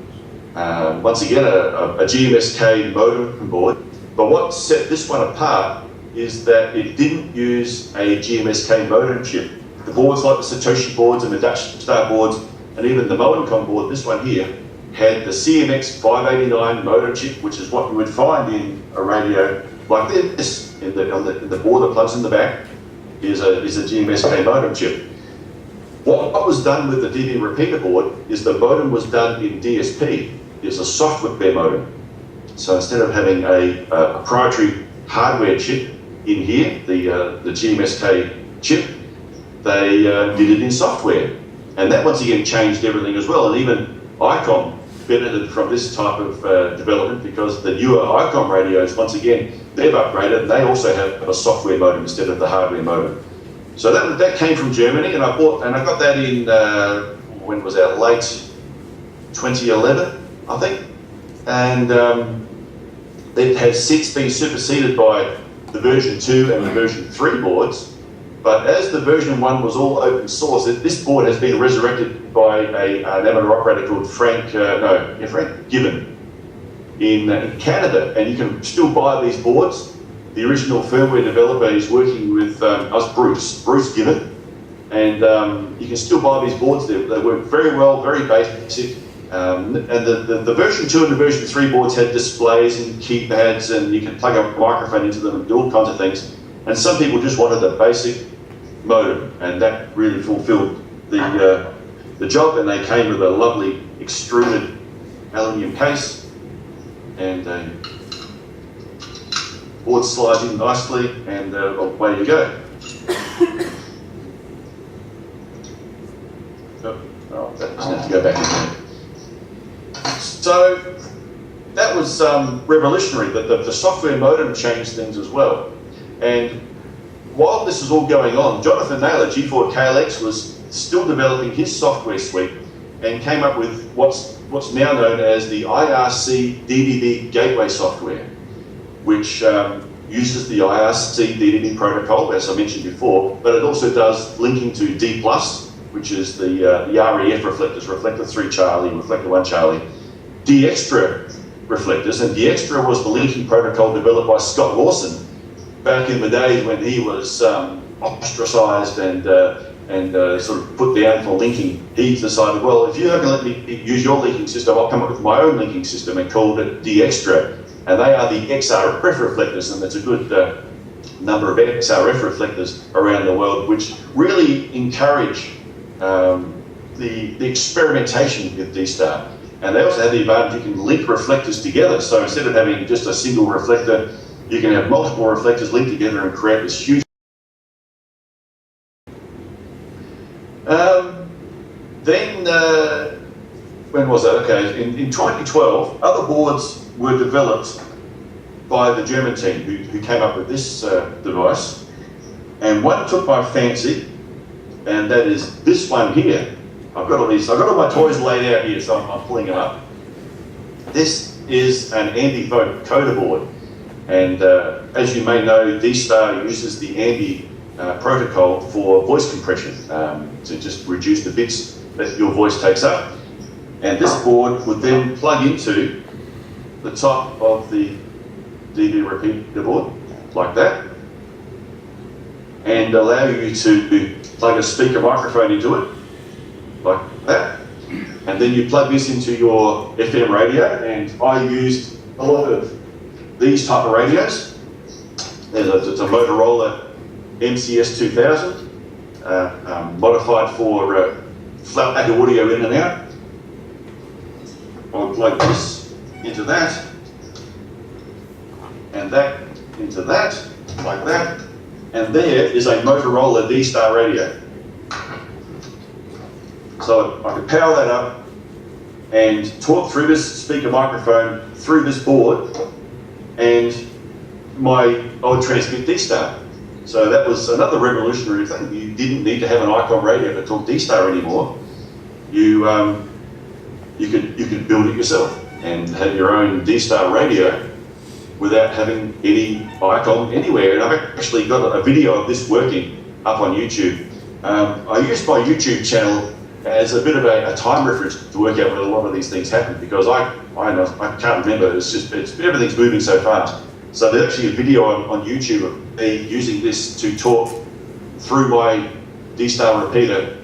Once again, a GMSK modem board. But what set this one apart is that it didn't use a GMSK modem chip the boards like the Satoshi boards and the DSTAR boards, and even the Moencom board, this one here, had the CMX 589 modem chip, which is what you would find in a radio like this. In the board that plugs in the back is a GMSK modem chip. What was done with the DB repeater board is the modem was done in DSP. It's a software modem. So instead of having a proprietary hardware chip in here, the GMSK chip, they did it in software. And that once again changed everything as well. And even ICOM benefited from this type of development, because the newer ICOM radios, once again, they've upgraded and they also have a software modem instead of the hardware modem. So that came from Germany, and I got that in, when was that, late 2011, I think. And it has since been superseded by the version 2 and the version 3 boards. But as the version 1 was all open source, this board has been resurrected by an amateur operator called Frank Given in Canada. And you can still buy these boards. The original firmware developer is working with Bruce Given. And you can still buy these boards. They work very well, very basic. And the version 2 and the version 3 boards had displays and keypads, and you can plug a microphone into them and do all kinds of things. And some people just wanted a basic modem, and that really fulfilled the job. And they came with a lovely extruded aluminium case, and board slides in nicely, and away you go. That doesn't have to go back in there. So that was revolutionary. The software modem changed things as well. And while this was all going on, Jonathan Naylor, G4 KLX, was still developing his software suite and came up with what's now known as the IRC DDB gateway software, which uses the IRC DDB protocol, as I mentioned before, but it also does linking to D+, which is the REF reflectors, reflector 3 Charlie, reflector 1 Charlie, DSTAR reflectors, and DSTAR was the linking protocol developed by Scott Lawson back in the days when he was ostracized and sort of put down for linking. He decided, well, if you're not going to let me use your linking system, I'll come up with my own linking system, and called it DSTAR. And they are the XRF reflectors, and there's a good number of XRF reflectors around the world, which really encourage the experimentation with DSTAR. And they also have the advantage you can link reflectors together. So instead of having just a single reflector, you can have multiple reflectors linked together and create this huge. When was that? Okay, in 2012, other boards were developed by the German team who came up with this device. And one took my fancy, and that is this one here. I've got all my toys laid out here, so I'm pulling them up. This is an AMBI vocoder board. And as you may know, DSTAR uses the AMBI protocol for voice compression to just reduce the bits that your voice takes up. And this board would then plug into the top of the DB repeater board, like that, and allow you to plug a speaker microphone into it, like that. And then you plug this into your FM radio, and I used a lot of these type of radios. It's a Motorola MCS 2000, modified for flat back audio in and out. I'll plug this into that, and that into that, like that. And there is a Motorola DSTAR radio. So I could power that up and talk through this speaker microphone through this board, and I would transmit DSTAR. So that was another revolutionary thing. You didn't need to have an ICOM radio to talk DSTAR anymore. You could build it yourself and have your own DSTAR radio without having any ICOM anywhere. And I've actually got a video of this working up on YouTube. I used my YouTube channel as a bit of a time reference to work out where a lot of these things happen, because I can't remember. Everything's moving so fast. So there's actually a video on YouTube of me using this to talk through my DSTAR repeater.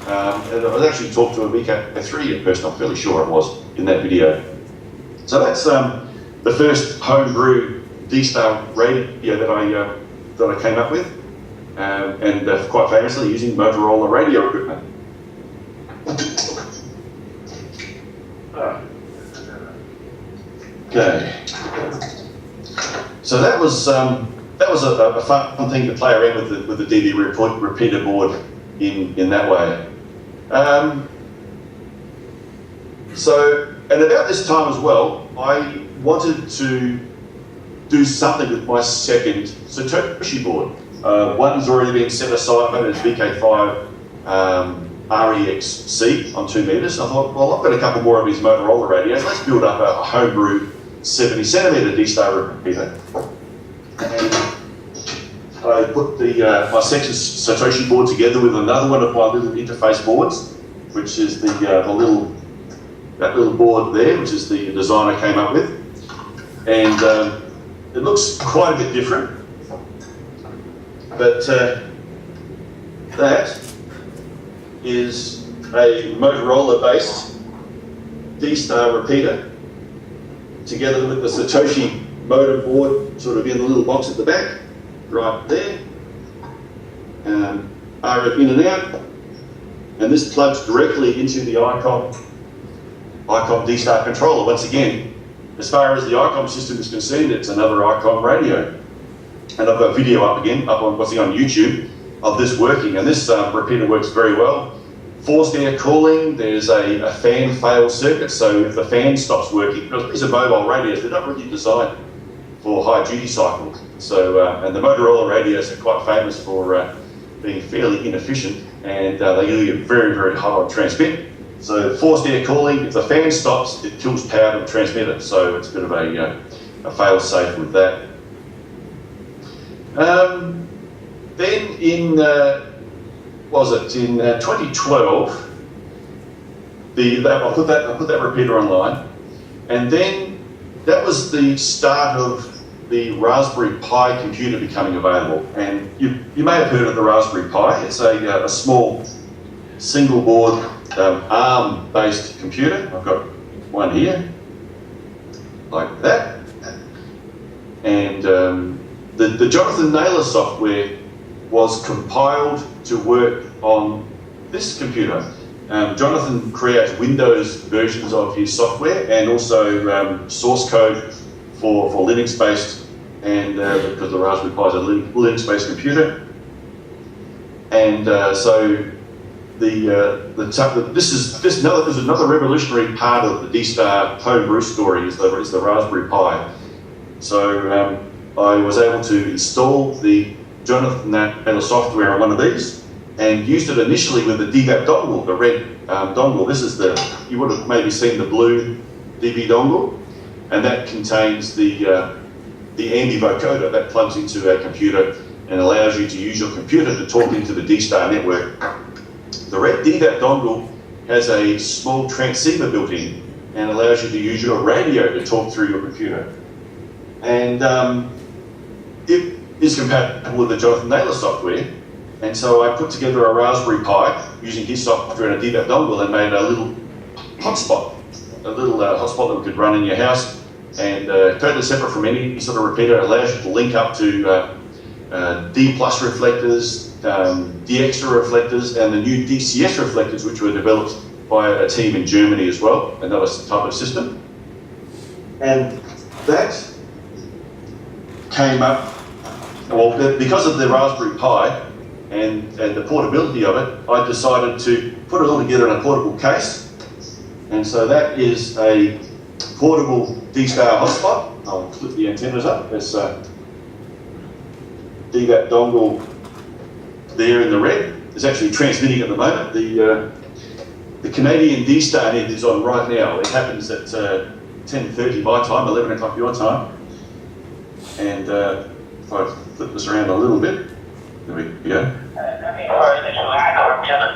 And I was actually talked to a VK3 person, I'm fairly sure it was, in that video. So that's the first homebrew DSTAR radio that I came up with, and quite famously using Motorola radio equipment. Okay. So that was a fun thing to play around with the DB repeater board in that way. And about this time as well, I wanted to do something with my second Satoshi board. One's already been set aside as VK5 REXC on 2 meters. I thought, well, I've got a couple more of these Motorola radios. Let's build up a homebrew 70 centimeter DSTAR repeater. And I put my second Satoshi board together with another one of my little interface boards, which is that little board there, which is the design I came up with. And it looks quite a bit different, but that is a Motorola-based DSTAR repeater, together with the Satoshi modem board sort of in the little box at the back, right there. RF in and out, and this plugs directly into the ICOM DSTAR controller. Once again, as far as the ICOM system is concerned, it's another ICOM radio. And I've got video up on YouTube of this working, and this repeater works very well. Forced air cooling, there's a fan fail circuit, so if the fan stops working, because these are mobile radios, they're not really designed for high duty cycles. So, and the Motorola radios are quite famous for being fairly inefficient, and they usually get very, very hard to transmit. So forced air cooling, if the fan stops, it kills power to the transmitter. So it's a bit of a fail safe with that. Then in, in 2012, I put that repeater online, and then that was the start of the Raspberry Pi computer becoming available. And you may have heard of the Raspberry Pi. It's a small single board ARM-based computer. I've got one here, like that. And the Jonathan Naylor software was compiled to work on this computer. Jonathan creates Windows versions of his software and also source code for Linux-based, and because the Raspberry Pi is a Linux-based computer. And so this is another revolutionary part of the DSTAR homebrew story is the Raspberry Pi. So I was able to install the Jonathan Naylor software on one of these and used it initially with the DVAP dongle, the red dongle. This is you would have maybe seen the blue DV dongle, and that contains the AMBI vocoder that plugs into a computer and allows you to use your computer to talk into the DSTAR network. The red DVAP dongle has a small transceiver built in and allows you to use your radio to talk through your computer. And it is compatible with the Jonathan Naylor software. And so I put together a Raspberry Pi using his software and a DVAP dongle and made a little hotspot, that we could run in your house, and totally separate from any sort of repeater. It allows you to link up to D+ reflectors, D extra reflectors, and the new DCS reflectors, which were developed by a team in Germany as well, another type of system. And that came up, well, because of the Raspberry Pi and the portability of it, I decided to put it all together in a portable case. And so that is a portable DSTAR hotspot. I'll flip the antennas up. There's DVAP dongle there in the red. It's actually transmitting at the moment. The Canadian DSTAR net is on right now. It happens at 10:30 my time, 11 o'clock your time. And if I flip this around a little bit, there we go.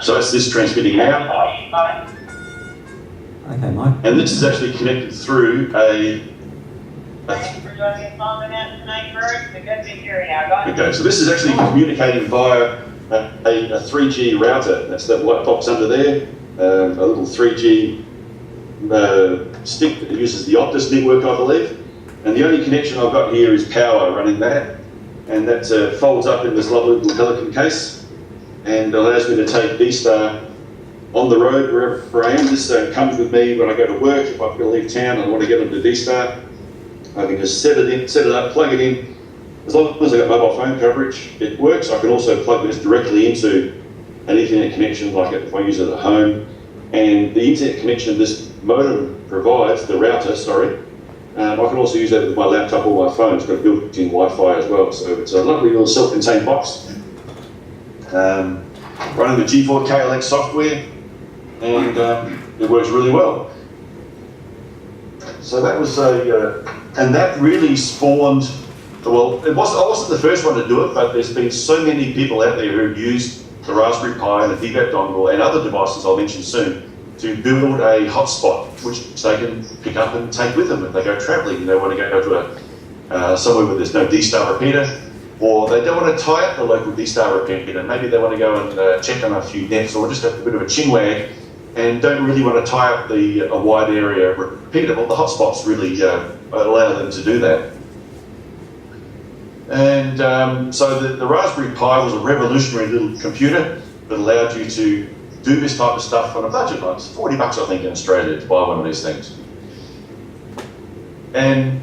So it's this transmitting now. Okay, Mike. And this is actually connected through okay, so this is actually communicating via a 3G router. That's that white box under there, a little 3G stick that uses the Optus network, I believe. And the only connection I've got here is power running that. And that folds up in this lovely little Pelican case and allows me to take DSTAR on the road wherever I am. This comes with me when I go to work. If I've got to leave town and I want to get onto DSTAR, I can just set it up, plug it in. As long as I've got mobile phone coverage, it works. I can also plug this directly into an Ethernet connection, like if I use it at home. And the internet connection this modem provides, the router, sorry, I can also use that with my laptop or my phone. It's got built-in Wi-Fi as well. So it's a lovely little self-contained box. Running the G4 KLX software, and it works really well. So that was and that really spawned, well, I wasn't the first one to do it, but there's been so many people out there who've used the Raspberry Pi and the DBAT dongle and other devices I'll mention soon to build a hotspot which they can pick up and take with them if they go travelling. They want to go to somewhere where there's no DSTAR repeater, or they don't want to tie up the local DSTAR repeater. Maybe they want to go and check on a few nets or just have a bit of a chinwag and don't really want to tie up a wide area repeater. Well, the hotspots really allow them to do that. And so the Raspberry Pi was a revolutionary little computer that allowed you to do this type of stuff on a budget. Like it's $40 I think in Australia to buy one of these things. And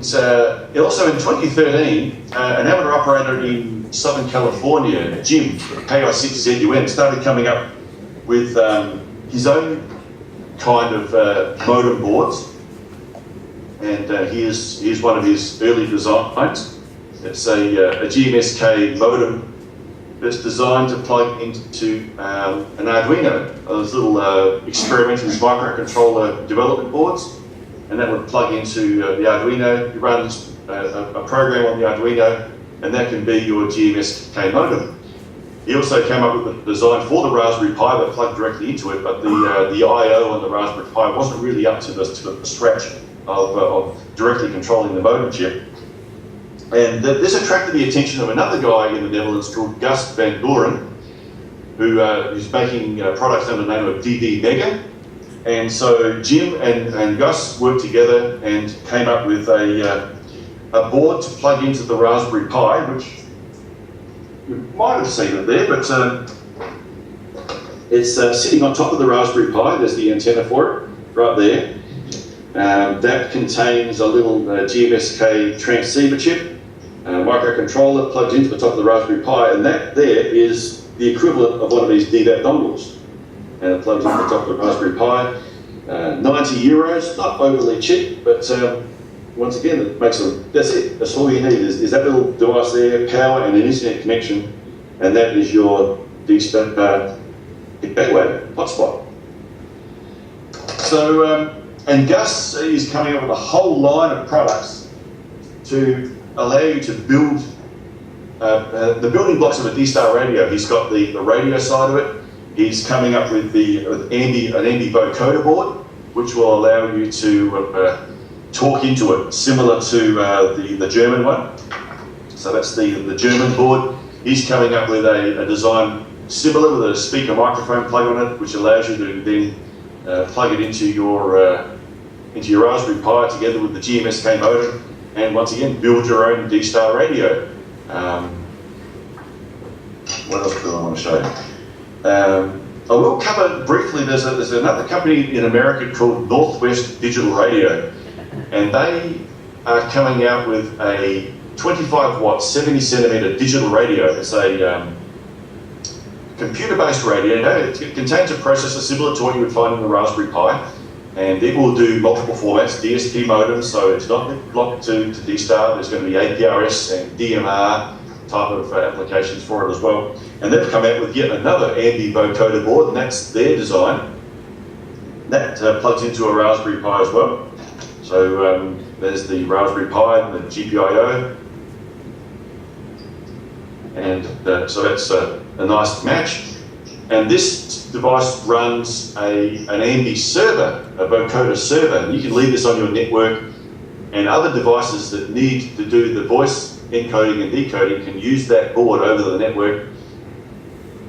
also in 2013, an amateur operator in Southern California, Jim, KI6ZUN, started coming up with his own kind of modem boards. And here's one of his early designs. It's a GMSK modem that's designed to plug into an Arduino, those little experimental microcontroller development boards, and that would plug into the Arduino. You run a program on the Arduino, and that can be your GMSK modem. He also came up with a design for the Raspberry Pi that plugged directly into it, but the I/O on the Raspberry Pi wasn't really up to the scratch of directly controlling the modem chip. And this attracted the attention of another guy in the Netherlands called Gus van Doren, who is making products under the name of DD Mega. And so Jim and Gus worked together and came up with a board to plug into the Raspberry Pi, which you might have seen it there, but it's sitting on top of the Raspberry Pi. There's the antenna for it, right there. That contains a little GMSK transceiver chip, microcontroller plugged into the top of the Raspberry Pi, and that there is the equivalent of one of these DBAT dongles. And it plugs into the top of the Raspberry Pi. 90 euros, not overly cheap, but once again, it makes that's it. That's all you need is that little device there, power and an internet connection, and that is your DSTAR gateway hotspot. So, and Gus is coming up with a whole line of products to allow you to build the building blocks of a DSTAR radio. He's got the radio side of it. He's coming up with an AMBI vocoder board, which will allow you to talk into it, similar to the German one. So that's the German board. He's coming up with a design similar with a speaker microphone plug on it, which allows you to then plug it into your Raspberry Pi together with the GMSK modem, and once again build your own DSTAR radio. What else do I want to show you? I will cover briefly, there's another company in America called Northwest Digital Radio, and they are coming out with a 25 watt, 70 centimeter digital radio. It's a computer-based radio. It contains a processor similar to what you would find in the Raspberry Pi, and it will do multiple formats, DSP modems, so it's not locked to DSTAR. There's going to be APRS and DMR type of applications for it as well. And they've come out with yet another AMBI vocoder board, and that's their design. That plugs into a Raspberry Pi as well. So there's the Raspberry Pi and the GPIO. And so that's a nice match. And this device runs an AMBI server, a vocoder server. And you can leave this on your network, and other devices that need to do the voice encoding and decoding can use that board over the network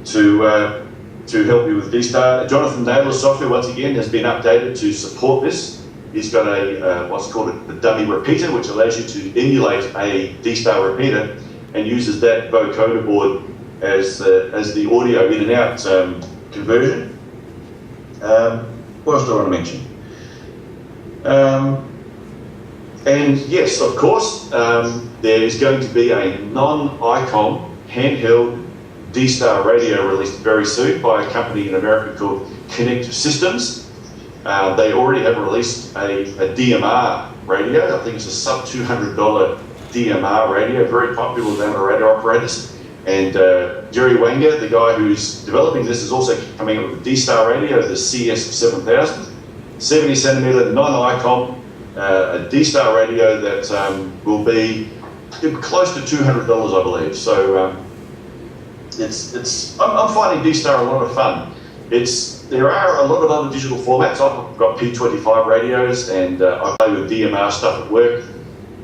to help you with DSTAR. Jonathan Naylor's software, once again, has been updated to support this. He's got a what's called a dummy repeater, which allows you to emulate a DSTAR repeater and uses that vocoder board as the audio in and out conversion. What else do I want to mention? And yes, of course, there is going to be a non-ICOM handheld DSTAR radio released very soon by a company in America called Connect Systems. They already have released a DMR radio. I think it's a sub $200 DMR radio, very popular with amateur radio operators. And Jerry Wenger, the guy who's developing this, is also coming up with a DSTAR radio, the CS7000, 70 centimeter non-ICOM, a DSTAR radio that will be close to $200, I believe. So I'm finding DSTAR a lot of fun. There are a lot of other digital formats. I've got P25 radios and I play with DMR stuff at work.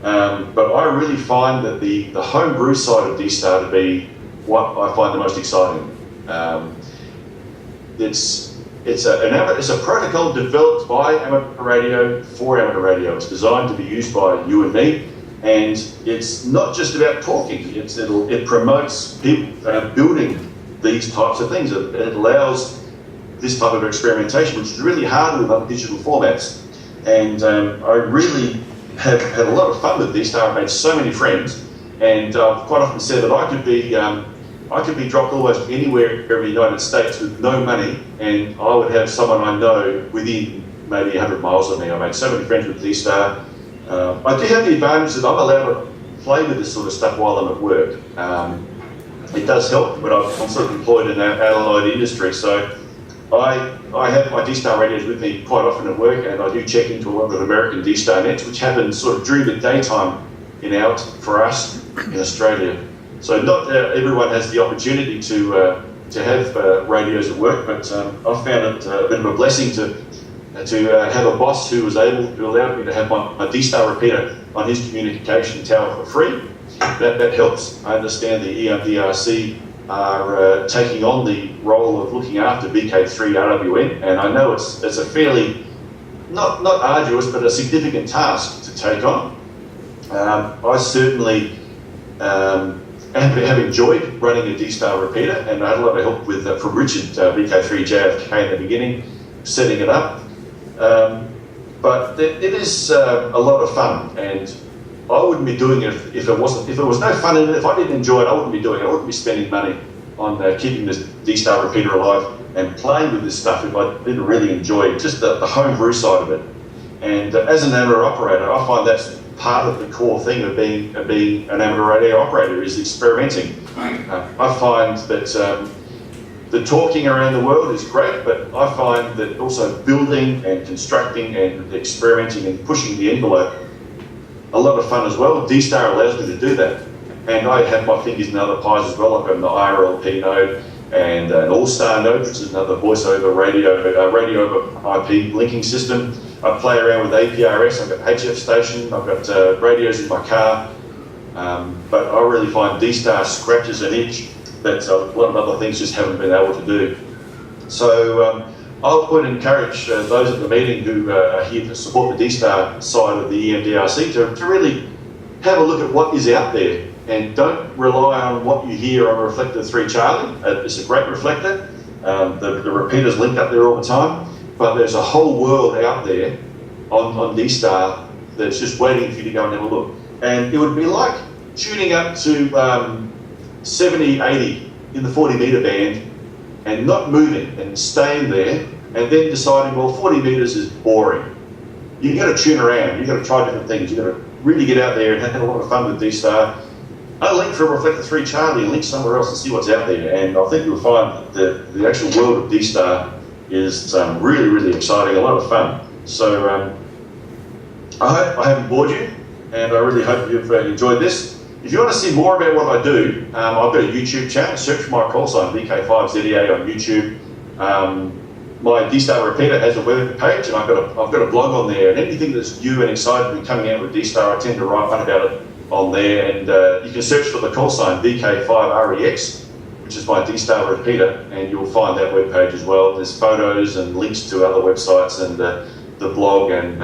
But I really find that the homebrew side of DSTAR to be what I find the most exciting. It's a protocol developed by amateur radio for amateur radio. It's designed to be used by you and me, and it's not just about talking. It promotes people building these types of things. It allows this type of experimentation, which is really hard with other digital formats. And I really have had a lot of fun with DSTAR. I've made so many friends, and I've quite often said that I could be dropped almost anywhere in the United States with no money, and I would have someone I know within maybe 100 miles of me. I made so many friends with DSTAR. I do have the advantage that I'm allowed to play with this sort of stuff while I'm at work. It does help, but I'm sort of employed in our allied industry, so I have my DSTAR radios with me quite often at work, and I do check into a lot of American DSTAR nets, which happen sort of during the daytime for us in Australia. So not everyone has the opportunity to have radios at work, but I've found it a bit of a blessing to have a boss who was able to allow me to have my DSTAR repeater on his communication tower for free. That helps. I understand the EMDRC are taking on the role of looking after VK3 RWN, and I know it's a fairly, not arduous, but a significant task to take on. I certainly have enjoyed running a DSTAR repeater, and I had a lot of help with from Richard, VK3 JFK in the beginning, setting it up. But it is a lot of fun, and I wouldn't be doing it if it was no fun in it. If I didn't enjoy it, I wouldn't be doing it. I wouldn't be spending money on keeping this DSTAR repeater alive and playing with this stuff if I didn't really enjoy just the homebrew side of it. And as an amateur operator, I find that's part of the core thing of being an amateur radio operator is experimenting. I find that the talking around the world is great, but I find that also building and constructing and experimenting and pushing the envelope a lot of fun as well. DSTAR allows me to do that. And I have my fingers in other pies as well. I've got an IRLP node and an All-Star node, which is another voice over radio over IP linking system. I play around with APRS, I've got HF station, I've got radios in my car. But I really find DSTAR scratches an itch that a lot of other things just haven't been able to do. So I would encourage those at the meeting who are here to support the DSTAR side of the EMDRC to really have a look at what is out there, and don't rely on what you hear on Reflector 3 Charlie. It's a great reflector. The repeater's linked up there all the time, but there's a whole world out there on DSTAR that's just waiting for you to go and have a look. And it would be like tuning up to 70, 80 in the 40 metre band and not moving and staying there, and then deciding, well, 40 metres is boring. You've got to tune around, you've got to try different things, you've got to really get out there and have a lot of fun with DSTAR. Unlink from Reflector 3 Charlie and link somewhere else and see what's out there, and I think you'll find that the actual world of DSTAR is really, really exciting, a lot of fun. So I haven't bored you, and I really hope you've enjoyed this. If you want to see more about what I do, I've got a YouTube channel. Search for my call sign, VK5ZEA on YouTube. My DSTAR repeater has a web page, and I've got a blog on there. And anything that's new and exciting and coming out with DSTAR, I tend to write about it on there. And you can search for the call sign VK5REX, which is my DSTAR repeater, and you'll find that webpage as well. There's photos and links to other websites and the blog and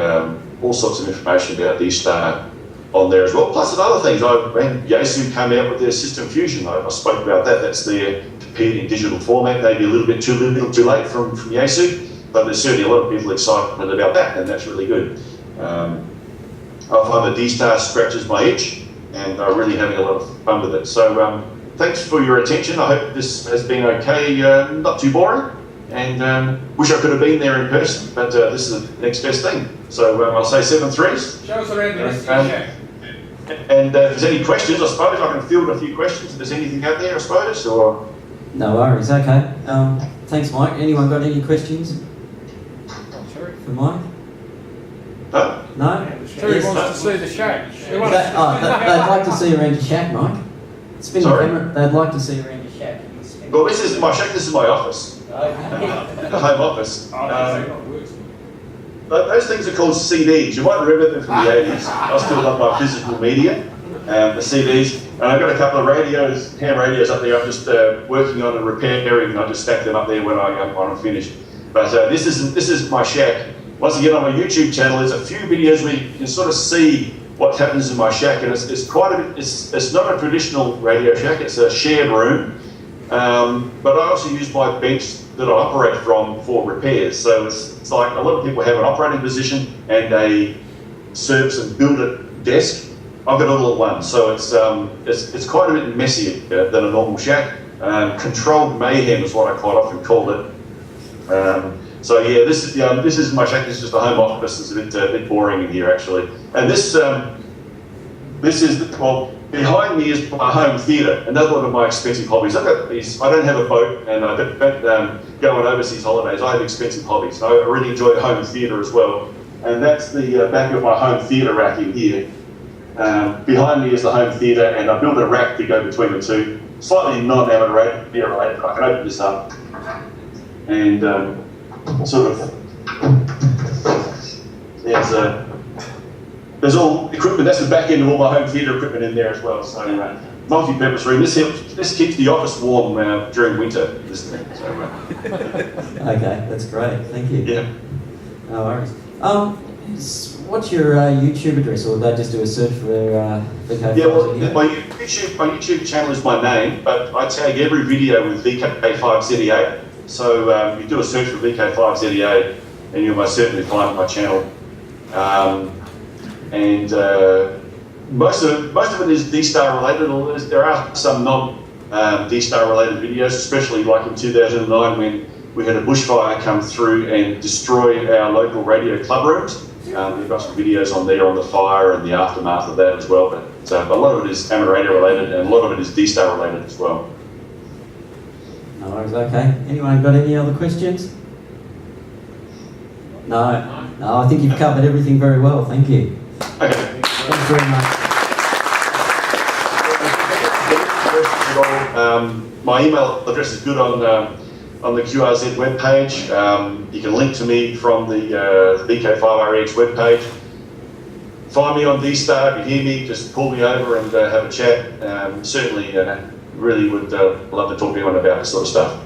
all sorts of information about DSTAR on there as well. Plus other things. Yaesu came out with their System Fusion. I spoke about that. That's their competing in digital format. Maybe a little bit too late from Yaesu, but there's certainly a lot of people excited about that, and that's really good. I find the DSTAR scratches my itch, and I'm really having a lot of fun with it. So thanks for your attention. I hope this has been okay, not too boring, and wish I could have been there in person, but this is the next best thing. So I'll say 7 3s. Show us around the rest of the shack. And if there's any questions, I suppose I can field a few questions. If there's anything out there, I suppose, or... No worries, okay. Thanks, Mike. Anyone got any questions for Mike? No? No? Who Yes. wants to see the shack? Who wants They'd like to see around your shack, Mike. Spin the Sorry? camera. They'd like to see around your shack. Well, this is my shack, this is my office. The home office. Those things are called CDs. You might remember them from the 80s. I still love my physical media, the CDs. And I've got a couple of radios, ham radios up there I'm just working on and repairing, and I just stack them up there when I'm finished. But this is my shack. Once again, on my YouTube channel, there's a few videos where you can sort of see what happens in my shack, and it's quite a bit, it's not a traditional radio shack, it's a shared room. But I also use my bench that I operate from for repairs. So it's like a lot of people have an operating position and a service and build it desk. I've got it all at once, so it's quite a bit messier than a normal shack. Controlled mayhem is what I quite often call it. So yeah, this is my shack. This is just a home office. It's a bit boring in here actually. And this is well, behind me is my home theatre. Another one of my expensive hobbies. I don't have a boat, and I don't go on overseas holidays. I have expensive hobbies. I really enjoy home theatre as well. And that's the back of my home theatre rack in here. Behind me is the home theatre, and I built a rack to go between the two. Slightly non-amateur related. I can open this up and sort of there's all equipment. That's the back end of all my home theatre equipment in there as well. So multi-purpose room. This keeps the office warm during winter. This thing. So, Okay, that's great. Thank you. yeah. No worries. What's your YouTube address, or they just do a search for VK5? Yeah, well, my YouTube channel is my name, but I tag every video with VK5ZEA. So you do a search for VK5ZEA, and you'll most certainly find my channel. Most of it is DSTAR related. There are some non-DSTAR related videos, especially like in 2009 when we had a bushfire come through and destroy our local radio club rooms. We've got some videos on there on the fire and the aftermath of that as well. But a lot of it is amateur radio related, and a lot of it is DSTAR related as well. No worries, okay. Anyone got any other questions? No? No, I think you've covered everything very well, thank you. Okay. Thanks very much. My email address is good on the QRZ webpage. You can link to me from the VK5REX webpage. Find me on DSTAR. If you hear me, just pull me over and have a chat. Certainly, really would love to talk to anyone about this sort of stuff.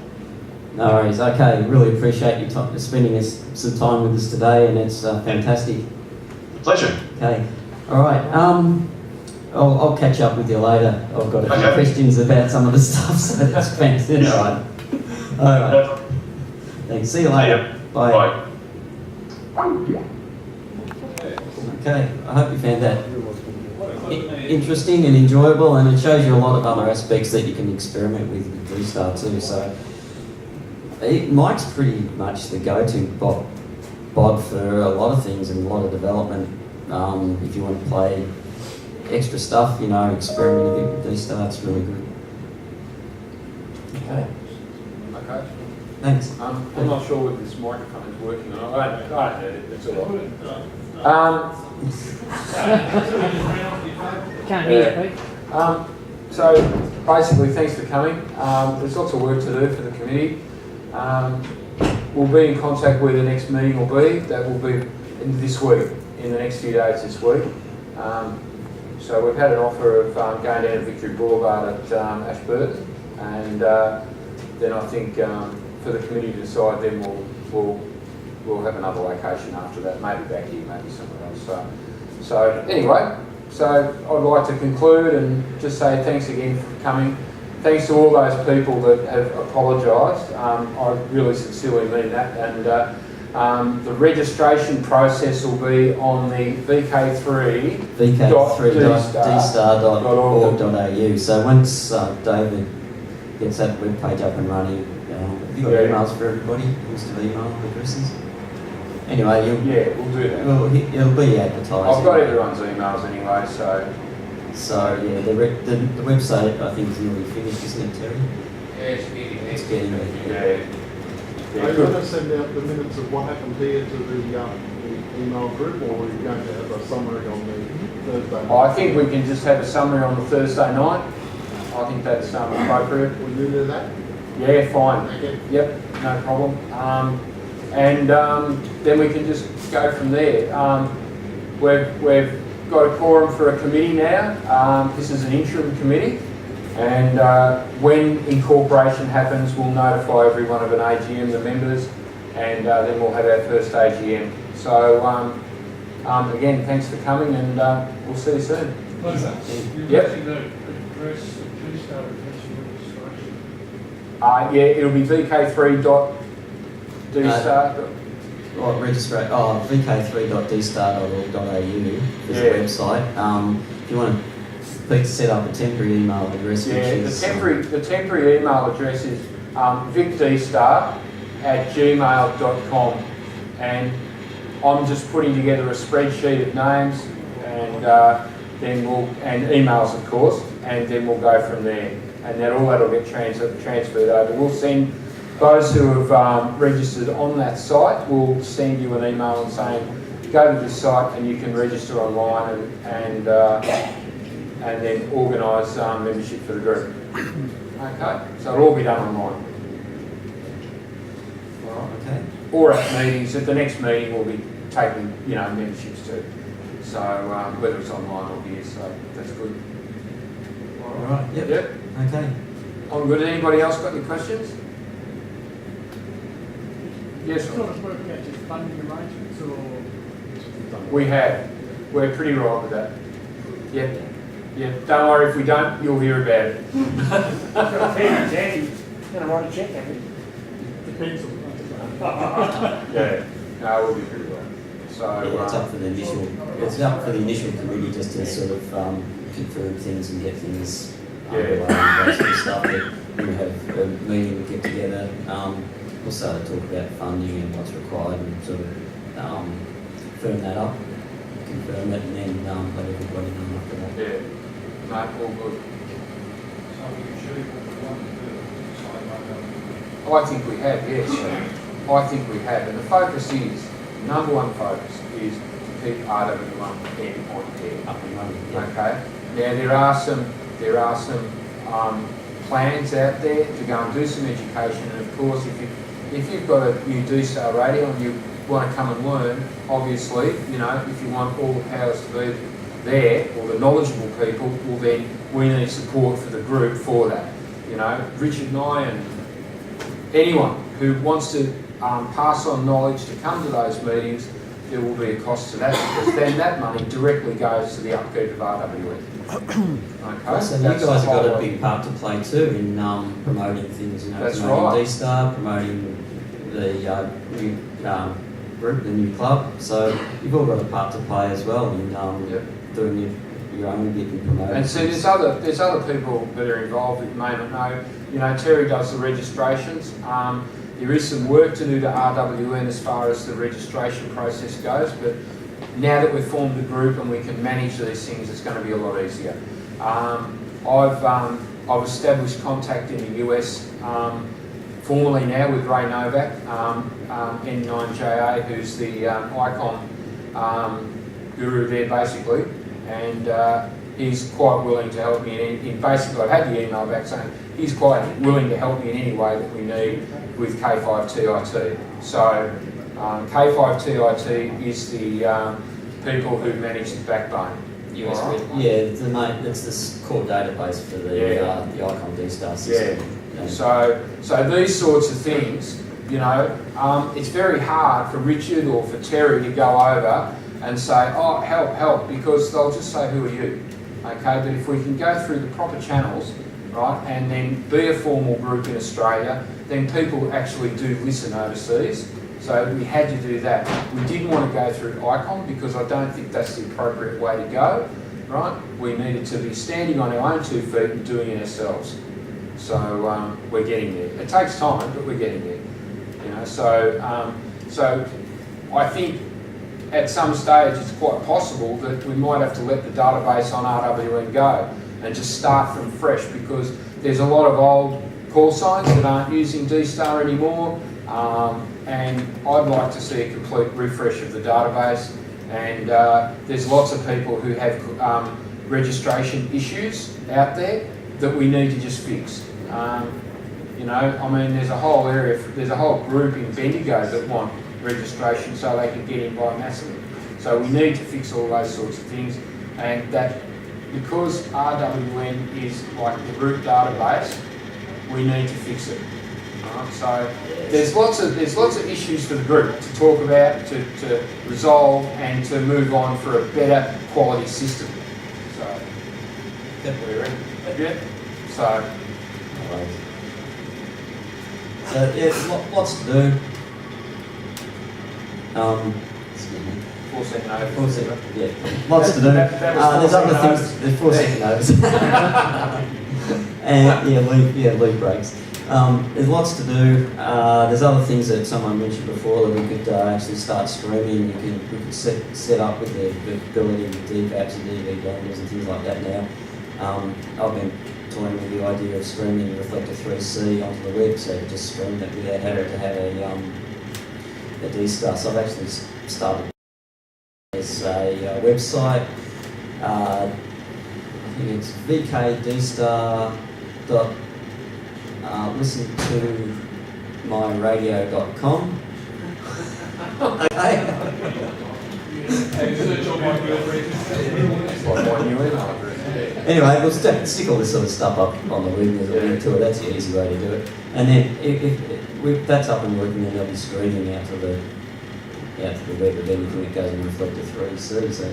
No worries, okay. Really appreciate you spending some time with us today, and it's fantastic. Pleasure. Okay, all right. I'll catch up with you later. I've got a few Okay. questions about some of the stuff, so that's fantastic. All right. All right. Thanks. See you later. Bye. Okay, I hope you found that interesting and enjoyable, and it shows you a lot of other aspects that you can experiment with DSTAR too. So Mike's pretty much the go-to bod for a lot of things and a lot of development. If you want to play extra stuff, experiment a bit with DSTAR, it's really good. Okay. Okay. Thanks. I'm not sure whether this microphone is working or not. It's all right. Can't hear you, Pete. So basically, thanks for coming. There's lots of work to do for the committee. We'll be in contact where the next meeting will be. That will be this week, in the next few days this week. So we've had an offer of going down to Victory Boulevard at Ashburton and then I think for the committee to decide, then we'll have another location after that, maybe back here, maybe somewhere else. So anyway, so I'd like to conclude and just say thanks again for coming. Thanks to all those people that have apologised. I really sincerely mean that. And the registration process will be on the vk3.dstar.org.au. So once David gets that webpage up and running, have you got emails for everybody? List of email addresses? Anyway, we'll do that. It'll be advertised. I've got everyone's emails anyway, So yeah, the website I think is nearly finished, isn't it, Terry? Yeah, It's getting there. Yeah. Are you going to send out the minutes of what happened here to the email group, or are you going to have a summary on the Thursday night? I think we can just have a summary on the Thursday night. I think that's appropriate. Will you do that? Yeah, fine. Okay. Yep, no problem. And then we can just go from there. We've got a quorum for a committee now. This is an interim committee, and when incorporation happens, we'll notify everyone of an AGM, the members, and then we'll have our first AGM. So again, thanks for coming, and we'll see you soon. Yep. Yeah, it'll be vk3.dstar. vk3.dstar.org.au is the website. If you want to set up a temporary email address, the temporary email address is vicdstar@gmail.com, and I'm just putting together a spreadsheet of names and then and emails, of course, and then we'll go from there, and that'll get transferred over. We'll send those who have registered on that site. We'll send you an email and saying, go to this site and you can register online and then organise membership for the group. Okay, so it'll all be done online. Okay. Or at meetings. At the next meeting, we'll be taking memberships too. So whether it's online or here, so that's good. All right. Yep. Okay. I'm good. Anybody else got any questions? Yes. Sort of working out your funding arrangements, or We have. We're pretty right with that. Yeah. Yeah. Don't worry, if we don't, you'll hear about it. Andy's going to write a check, I think. Depends on. Yeah. No, we'll be pretty well. So Yeah, it's up for the initial committee just to sort of confirm things and get things underway and that sort of stuff. But we'll have a meeting, we'll get together. We'll start to talk about funding and what's required and sort of firm that up, confirm it, and then let everybody know after that. yeah. No, all good. I think we have, yes. I think we have. And the focus is, number one focus is to keep RW1 on air. Up and running. Yeah. Okay. Now there are some plans out there to go and do some education, and of course if you've got a new DSTAR radio and you want to come and learn, obviously, if you want all the powers to be there, or the knowledgeable people, well then we need support for the group for that. Richard and I and anyone who wants to pass on knowledge to come to those meetings, there will be a cost to that, because then that money directly goes to the upkeep of RWE. Okay, So you guys have got a big part to play too in promoting things, That's promoting right. DSTAR, promoting the new group, the new club. So you've all got a part to play as well in doing your own bit and promoting. And see, there's other people that are involved that you may not know. Terry does the registrations. There is some work to do to RWN as far as the registration process goes, but now that we've formed the group and we can manage these things, it's going to be a lot easier. I've established contact in the US formally now with Ray Novak, N9JA, who's the icon guru there basically, and he's quite willing to help me in basically, I've had the email back saying he's quite willing to help me in any way that we need with K5TIT. So K5TIT is the people who manage the backbone. USB. Alright. Yeah, it's this core database for the Icon DSTAR system. Yeah. So these sorts of things, you know, it's very hard for Richard or for Terry to go over and say, oh, help, because they'll just say, who are you? Okay, but if we can go through the proper channels, right, and then be a formal group in Australia, then people actually do listen overseas. So we had to do that. We didn't want to go through ICOM because I don't think that's the appropriate way to go, right? We needed to be standing on our own 2 feet and doing it ourselves. So we're getting there. It takes time, but we're getting there. You know, so I think at some stage it's quite possible that we might have to let the database on RWN go and just start from fresh, because there's a lot of old call signs that aren't using DSTAR anymore, and I'd like to see a complete refresh of the database. And there's lots of people who have registration issues out there that we need to just fix. You know, I mean, there's a whole area, there's a whole group in Bendigo that want registration so they can get in by massively. So we need to fix all those sorts of things, and that because RWN is like the root database, we need to fix it. Right? So there's lots of issues for the group to talk about, to resolve, and to move on for a better quality system. So yeah. So. So yeah, lots to do. Excuse me. 4 second over. 4 second, yeah. Lots to do. There's other things. There's 4 second overs. And leave breaks. There's lots to do. There's other things that someone mentioned before that we could actually start streaming. We could set up with the ability with DVAPs and DV donors and things like that now. I've been toying with the idea of streaming Reflector 3C onto the web, so just stream it without having to have a DSTAR. So I've actually started as a website. I think it's vkdstar.listentomyradio.com. Okay. Anyway, we'll stick all this sort of stuff up on the web. There's a link to it. That's the easy way to do it. And then if that's up and working, then there'll be screening out to the web of anything that goes in Reflector 3C. So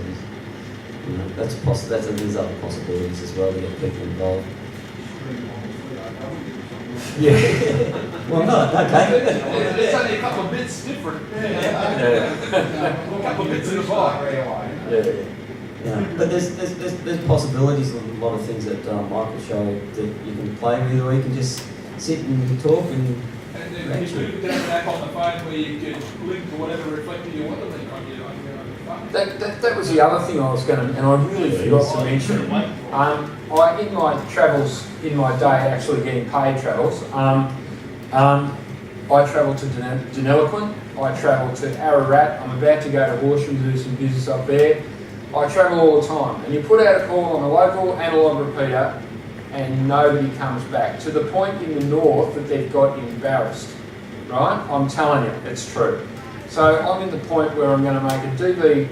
you know, that's there's other possibilities as well to get people involved. Yeah. Well, no, okay. It's only a couple of bits different. A couple of bits in the pie. Yeah, but there's possibilities of a lot of things that Michael showed that you can play with, or you can just sit and talk and. And then you do get an app on the phone where you can link to whatever reflector you want to link on your phone. That was the other thing I was going to, and I really forgot to mention. In my travels, in my day actually getting paid travels, I travel to Deniliquin, I travel to Ararat, I'm about to go to Horsham to do some business up there. I travel all the time, and you put out a call on a local analogue repeater and nobody comes back, to the point in the north that they've got embarrassed, right? I'm telling you, it's true. So I'm in the point where I'm going to make a DV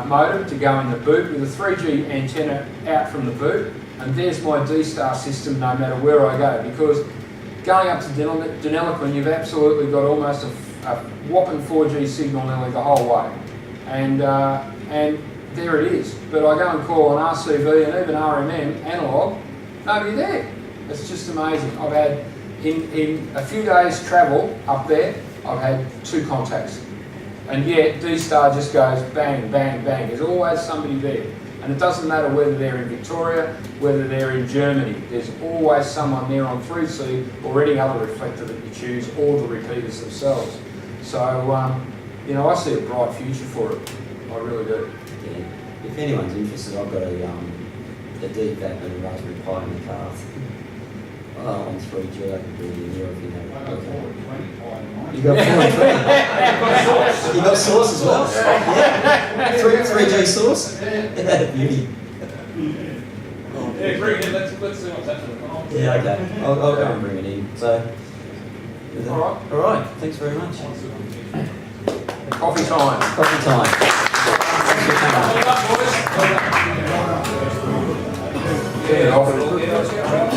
modem to go in the boot with a 3G antenna out from the boot, and there's my DSTAR system no matter where I go, because going up to Deniliquin, you've absolutely got almost a whopping 4G signal nearly the whole way. And there it is. But I go and call an RCV and even RMM analog, nobody there. It's just amazing. I've had, in a few days travel up there, I've had 2 contacts. And yet DSTAR just goes bang, bang, bang. There's always somebody there. And it doesn't matter whether they're in Victoria, whether they're in Germany. There's always someone there on 3C or any other reflector that you choose, or the repeaters themselves. So, you know, I see a bright future for it. I really do. Yeah. If anyone's interested, I've got a DVAP and a Raspberry Pi in the car. On 3G, I can bring you in here if you know. Okay. You got 4 and 3. You got source as well? Yeah. 3G source? Beauty. Yeah, bring it in. Let's see what's happening. Yeah, okay. I'll go and bring it in. So, All right. Thanks very much. Coffee time. Coffee time. Thanks for coming. Well, yeah,